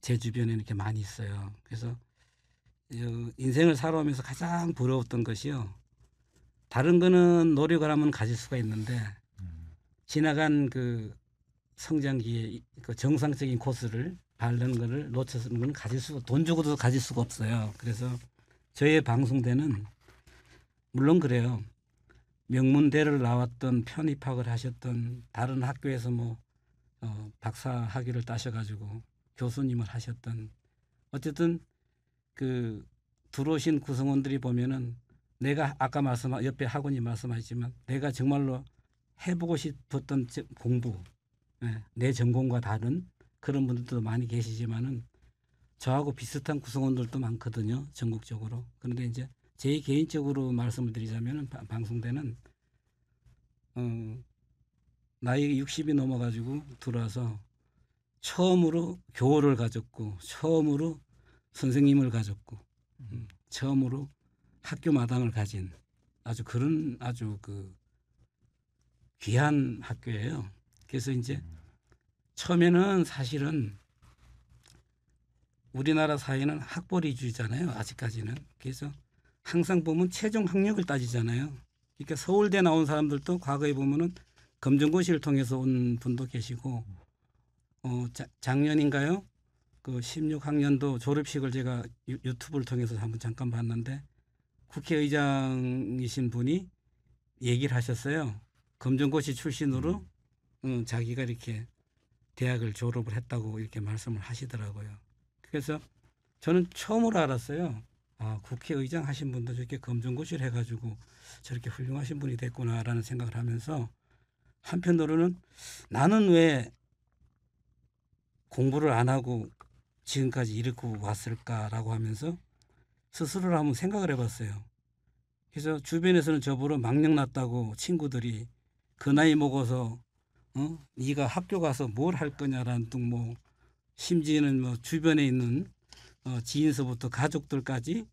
제 주변에 이렇게 많이 있어요. 그래서 인생을 살아오면서 가장 부러웠던 것이요. 다른 거는 노력을 하면 가질 수가 있는데 지나간 성장기에 정상적인 코스를 밟는 거를 놓쳐서는 건 돈 주고도 가질 수가 없어요. 그래서 저의 방송대는 물론 그래요. 명문대를 나왔던 편입학을 하셨던 다른 학교에서 박사 학위를 따셔가지고 교수님을 하셨던 어쨌든 들어오신 구성원들이 보면은 내가 아까 옆에 학원이 말씀하셨지만 내가 정말로 해보고 싶었던 공부 내 전공과 다른 그런 분들도 많이 계시지만은 저하고 비슷한 구성원들도 많거든요. 전국적으로. 그런데 이제 제 개인적으로 말씀을 드리자면 방송대는 나이 60이 넘어가지고 들어와서 처음으로 교호를 가졌고 처음으로 선생님을 가졌고 처음으로 학교 마당을 가진 아주 귀한 학교예요. 그래서 이제 처음에는 사실은 우리나라 사회는 학벌 위주잖아요. 아직까지는. 그래서 항상 보면 최종 학력을 따지잖아요. 그러니까 서울대 나온 사람들도 과거에 보면은 검정고시를 통해서 온 분도 계시고 작년인가요? 16학년도 졸업식을 제가 유튜브를 통해서 한번 잠깐 봤는데 국회의장이신 분이 얘기를 하셨어요. 검정고시 출신으로 자기가 이렇게 대학을 졸업을 했다고 이렇게 말씀을 하시더라고요. 그래서 저는 처음으로 알았어요. 국회의장 하신 분도 저렇게 검정고시를 해가지고 저렇게 훌륭하신 분이 됐구나라는 생각을 하면서 한편으로는 나는 왜 공부를 안 하고 지금까지 이렇게 왔을까라고 하면서 스스로를 한번 생각을 해봤어요. 그래서 주변에서는 저보러 망령 났다고 친구들이 그 나이 먹어서 네가 학교 가서 뭘 할 거냐라는 등 심지어는 주변에 있는 지인서부터 가족들까지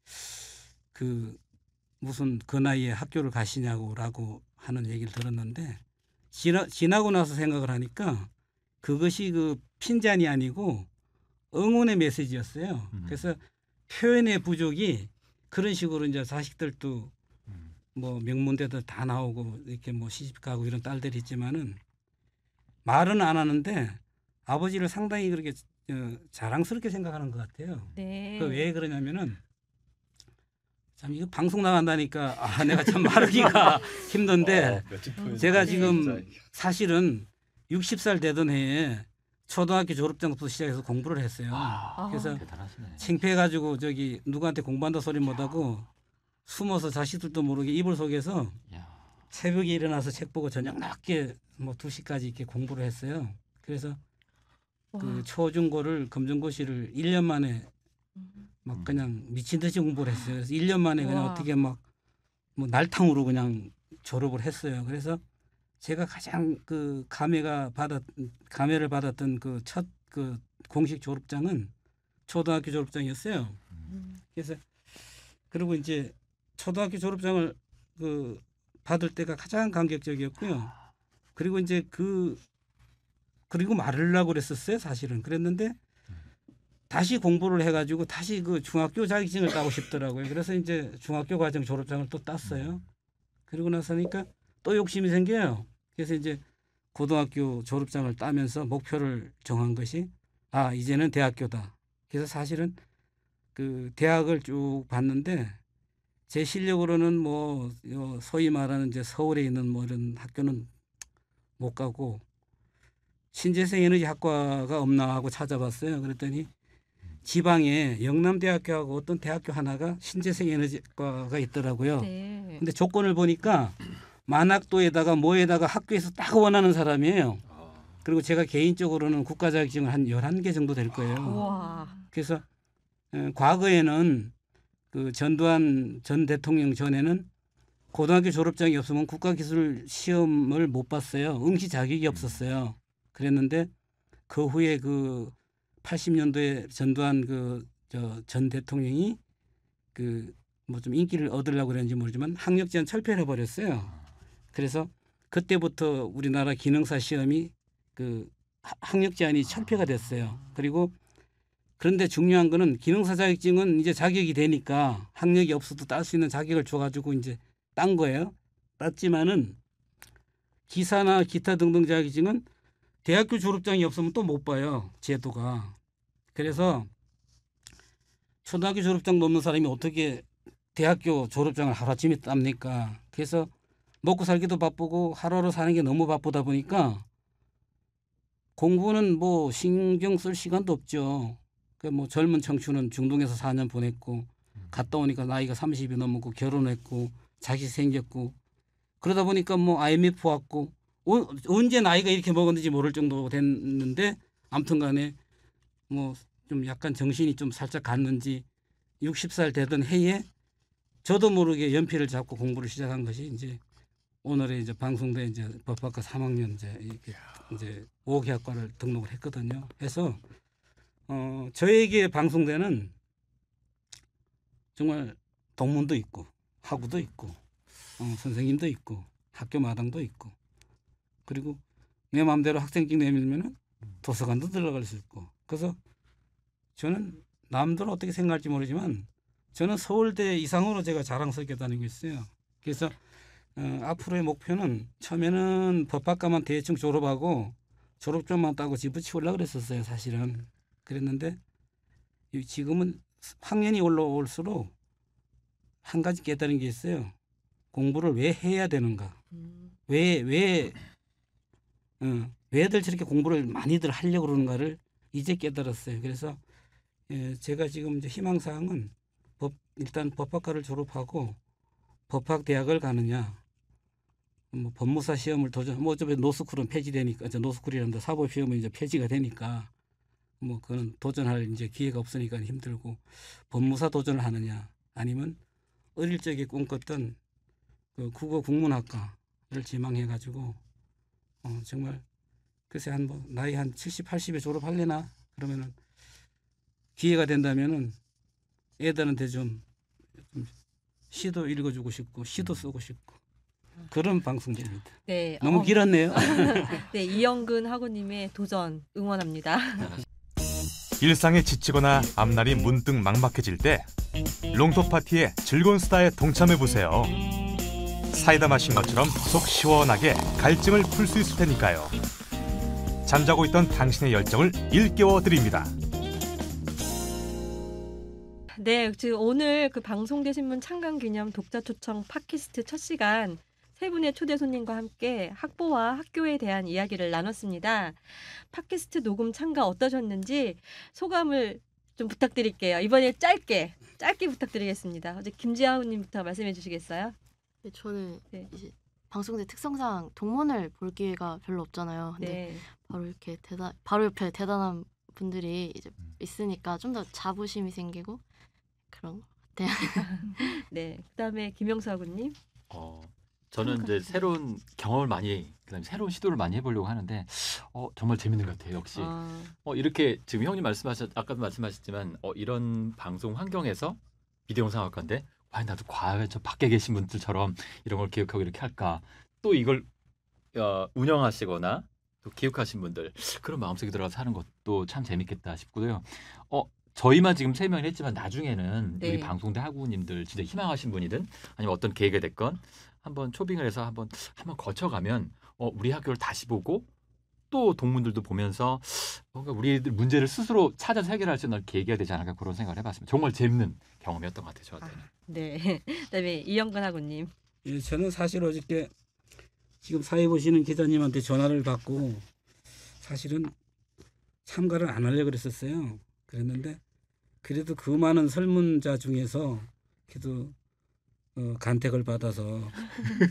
무슨 그 나이에 학교를 가시냐고라고 하는 얘기를 들었는데 지나고 나서 생각을 하니까 그것이 핀잔이 아니고 응원의 메시지였어요. 그래서 표현의 부족이 그런 식으로 이제 자식들도 명문대들 다 나오고 이렇게 시집 가고 이런 딸들이 있지만은 말은 안 하는데 아버지를 상당히 그렇게 자랑스럽게 생각하는 것 같아요. 네. 그 왜 그러냐면은 참 이거 방송 나간다니까 내가 참 말하기가 힘든데 제가 지금 사실은 60살 되던 해에 초등학교 졸업장부터 시작해서 공부를 했어요. 그래서 대단하시네. 창피해가지고 저기 누구한테 공부한다 소리 못하고 숨어서 자식들도 모르게 이불 속에서 야. 새벽에 일어나서 책 보고 저녁 낮게 뭐 2시까지 이렇게 공부를 했어요. 그래서 그 초중고를 검정고시를 1년 만에 막 그냥 미친 듯이 공부를 했어요. 그래서 1년 만에 그냥 와. 어떻게 막 뭐 날탕으로 그냥 졸업을 했어요. 그래서 제가 가장 그 감회를 받았던 그 첫 그 공식 졸업장은 초등학교 졸업장이었어요. 그래서 그리고 이제 초등학교 졸업장을 그 받을 때가 가장 감격적이었고요. 그리고 이제 그리고 말하려고 그랬었어요. 사실은 그랬는데 다시 공부를 해가지고 다시 그 중학교 자격증을 따고 싶더라고요. 그래서 이제 중학교 과정 졸업장을 또 땄어요. 그리고 나서니까 또 욕심이 생겨요. 그래서 이제 고등학교 졸업장을 따면서 목표를 정한 것이 이제는 대학교다. 그래서 사실은 그 대학을 쭉 봤는데 제 실력으로는 뭐 소위 말하는 이제 서울에 있는 뭐 이런 학교는 못 가고 신재생 에너지 학과가 없나 하고 찾아봤어요. 그랬더니 지방에 영남대학교하고 어떤 대학교 하나가 신재생 에너지과가 있더라고요. 네. 근데 조건을 보니까 만학도에다가 뭐에다가 학교에서 딱 원하는 사람이에요. 그리고 제가 개인적으로는 국가 자격증을 한 11개 정도 될 거예요. 우와. 그래서 과거에는 그 전두환 전 대통령 전에는 고등학교 졸업장이 없으면 국가기술 시험을 못 봤어요. 응시 자격이 없었어요. 그랬는데 그 후에 그 80년도에 전두환 전 대통령이 그 뭐 좀 인기를 얻으려고 그랬는지 모르지만 학력 제한 철폐를 해버렸어요. 그래서 그때부터 우리나라 기능사 시험이 그 학력 제한이 철폐가 됐어요. 그리고 그런데 중요한 거는 기능사 자격증은 이제 자격이 되니까 학력이 없어도 딸 수 있는 자격을 줘가지고 이제 딴 거예요. 땄지만은 기사나 기타 등등 자격증은 대학교 졸업장이 없으면 또 못 봐요. 제도가. 그래서 초등학교 졸업장 넘는 사람이 어떻게 대학교 졸업장을 하루아침에 땁니까? 그래서 먹고 살기도 바쁘고 하루하루 사는 게 너무 바쁘다 보니까 공부는 뭐 신경 쓸 시간도 없죠. 그 뭐 젊은 청춘은 중동에서 4년 보냈고 갔다 오니까 나이가 30이 넘었고 결혼했고 자식 생겼고 그러다 보니까 뭐 IMF 왔고 언제 나이가 이렇게 먹었는지 모를 정도 됐는데 아무튼 간에 뭐 좀 약간 정신이 좀 살짝 갔는지 60살 되던 해에 저도 모르게 연필을 잡고 공부를 시작한 것이 이제 오늘의 이제 방송대 이제 법학과 3학년 이제 5기학과를 등록을 했거든요. 해서 저에게 방송대는 정말 동문도 있고 학우도 있고 선생님도 있고 학교 마당도 있고 그리고 내 마음대로 학생증 내밀면은 도서관도 들어갈 수 있고 그래서 저는 남들은 어떻게 생각할지 모르지만 저는 서울대 이상으로 제가 자랑스럽게 다니고 있어요. 그래서 앞으로의 목표는 처음에는 법학과만 대충 졸업하고 졸업장만 따고 집어치우려고 그랬었어요. 사실은. 그랬는데 지금은 학년이 올라올수록 한 가지 깨달은 게 있어요. 공부를 왜 해야 되는가. 왜들 저렇게 공부를 많이들 하려고 그러는가를 이제 깨달았어요. 그래서 제가 지금 이제 희망사항은 일단 법학과를 졸업하고 법학대학을 가느냐 뭐 법무사 시험을 뭐 어차피 노스쿨은 폐지되니까 노스쿨이란다 사법시험은 이제 폐지가 되니까 뭐 그건 도전할 이제 기회가 없으니까 힘들고 법무사 도전을 하느냐 아니면 어릴 적에 꿈꿨던 그 국어 국문학과를 지망해가지고 정말 글쎄 나이 한 70, 80에 졸업할래나 그러면은 기회가 된다면은 애들한테 좀 시도 읽어주고 싶고 시도 쓰고 싶고 그런 방송입니다. 네. 너무 길었네요. 네, 이영근 학우님의 도전 응원합니다. 일상에 지치거나 앞날이 문득 막막해질 때 롱토 파티의 즐거운 스타에 동참해 보세요. 사이다 마신 것처럼 속 시원하게 갈증을 풀 수 있을 테니까요. 잠자고 있던 당신의 열정을 일깨워 드립니다. 네, 지금 오늘 그 방송대 신문 창간 기념 독자 초청 팟캐스트 첫 시간 세 분의 초대 손님과 함께 학보와 학교에 대한 이야기를 나눴습니다. 팟캐스트 녹음 참가 어떠셨는지 소감을 좀 부탁드릴게요. 이번에 짧게 부탁드리겠습니다. 어제 김지아우님부터 말씀해 주시겠어요? 네, 저는 네. 이제 방송대 특성상 동문을 볼 기회가 별로 없잖아요. 근데 네. 바로 옆에 대단한 분들이 이제 있으니까 좀 더 자부심이 생기고 그런 것 같아요. 네. 그다음에 김영수 아구님. 저는 이제 새로운 경험을 많이, 그다음에 새로운 시도를 많이 해보려고 하는데 정말 재밌는 것 같아요. 역시 이렇게 지금 형님 아까도 말씀하셨지만 이런 방송 환경에서 비디오 영상학과인데 과연 나도 과거에 저 밖에 계신 분들처럼 이런 걸 기억하고 이렇게 할까? 또 이걸 운영하시거나 또 기획하신 분들 그런 마음속에 들어가서 하는 것도 참 재밌겠다 싶고요. 저희만 지금 설명을 했지만 나중에는 네. 우리 방송대 학우님들 진짜 희망하신 분이든 아니면 어떤 계획이 됐건 한번 초빙을 해서 한번 거쳐가면 우리 학교를 다시 보고 또 동문들도 보면서 뭔가 우리들 문제를 스스로 찾아서 해결할 수 있는 계기가 되지 않을까 그런 생각을 해봤습니다. 정말 재밌는 경험이었던 것 같아요. 저한테는. 네. 그다음에 이영근 학우님. 예, 저는 사실 어저께 지금 사회 보시는 기자님한테 전화를 받고 사실은 참가를 안 하려고 그랬었어요. 그랬는데 그래도 그 많은 설문자 중에서 그래도 간택을 받아서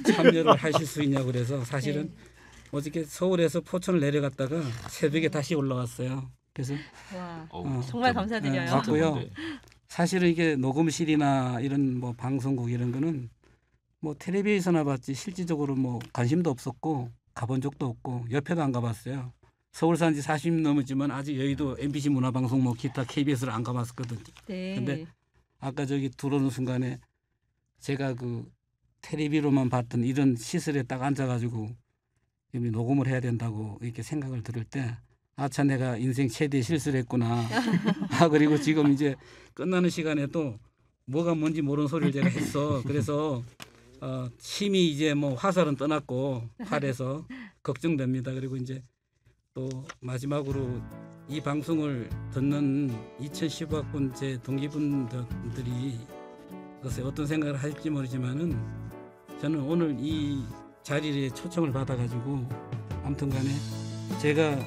참여를 하실 수 있냐고 그래서 사실은 네. 어저께 서울에서 포천을 내려갔다가 새벽에 다시 올라왔어요. 그래서 와. 어우, 정말 진짜 감사드려요. 네, 맞고요. 네. 사실은 이게 녹음실이나 이런 뭐 방송국 이런 거는 뭐 텔레비에서나 봤지 실질적으로 뭐 관심도 없었고 가본 적도 없고 옆에도 안 가봤어요. 서울 산 지 40년 넘었지만 아직 여의도 MBC 문화방송 뭐 기타 KBS를 안 가봤거든요. 네. 근데 아까 저기 들어오는 순간에 제가 그 텔레비로만 봤던 이런 시설에 딱 앉아가지고 녹음을 해야 된다고 이렇게 생각을 들을 때 아차 내가 인생 최대 실수를 했구나. 그리고 지금 이제 끝나는 시간에도 뭐가 뭔지 모르는 소리를 제가 했어. 그래서 심히 이제 뭐 화살은 떠났고 팔에서 걱정됩니다. 그리고 이제 또 마지막으로 이 방송을 듣는 2015학번 제 동기분들이 글쎄 어떤 생각을 할지 모르지만은 저는 오늘 이 자리에 초청을 받아가지고 아무튼간에 제가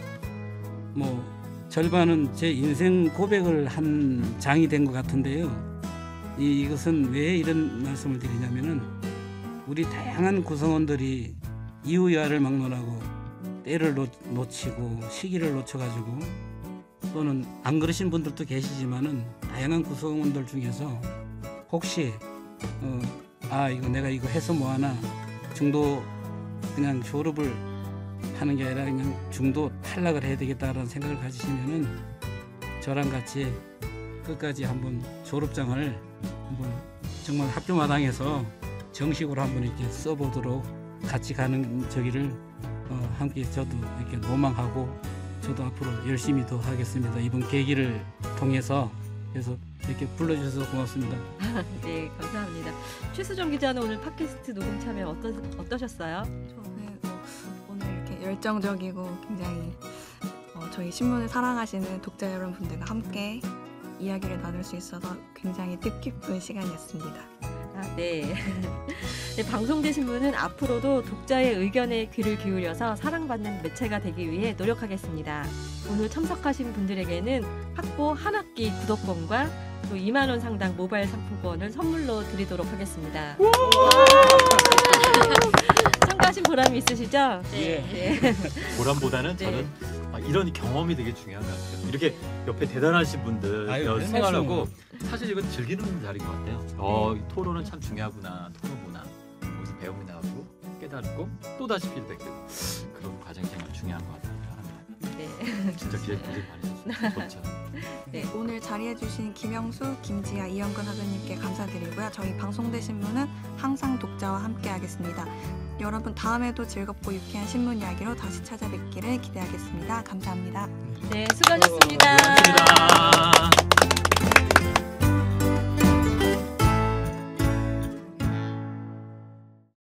뭐 절반은 제 인생 고백을 한 장이 된 것 같은데요. 이것은 왜 이런 말씀을 드리냐면은 우리 다양한 구성원들이 이유야를 막론하고 때를 놓치고 시기를 놓쳐가지고 또는 안 그러신 분들도 계시지만은 다양한 구성원들 중에서 혹시 이거 내가 이거 해서 뭐하나 중도 그냥 졸업을 하는 게 아니라 그냥 중도 탈락을 해야 되겠다라는 생각을 가지시면은 저랑 같이 끝까지 한번 졸업장을 한번 정말 학교 마당에서 정식으로 한번 이렇게 써보도록 같이 가는 저기를 함께 저도 이렇게 노망하고 저도 앞으로 열심히 더 하겠습니다. 이번 계기를 통해서 그래서 이렇게 불러주셔서 고맙습니다. 네, 감사합니다. 최수정 기자는 오늘 팟캐스트 녹음 참여 어떠셨어요? 저는 오늘 이렇게 열정적이고 굉장히 저희 신문을 사랑하시는 독자 여러분들과 함께 이야기를 나눌 수 있어서 굉장히 뜻깊은 시간이었습니다. 네. 네, 방송대 신문은 앞으로도 독자의 의견에 귀를 기울여서 사랑받는 매체가 되기 위해 노력하겠습니다. 오늘 참석하신 분들에게는 학보 한 학기 구독권과 또 2만 원 상당 모바일 상품권을 선물로 드리도록 하겠습니다. 참가하신 보람이 있으시죠? 네. 네. 보람보다는 네. 저는 이런 경험이 되게 중요한 것 같아요. 이렇게 옆에 대단하신 분들 아유, 생활하고 사실 이건 즐기는 자리인 것 같아요. 이 토론은 참 중요하구나. 토론 문화. 거기서 배움이 나오고 깨닫고 또다시 피드백되고 그런 과정이 정말 중요한 것 같아요. 네. 진짜 고생 많으셨어요. 좋죠. 네, 오늘 자리해주신 김영수, 김지아, 이영근 학우님께 감사드리고요. 저희 방송대 신문은 항상 독자와 함께하겠습니다. 여러분 다음에도 즐겁고 유쾌한 신문 이야기로 다시 찾아뵙기를 기대하겠습니다. 감사합니다. 네, 수고하셨습니다.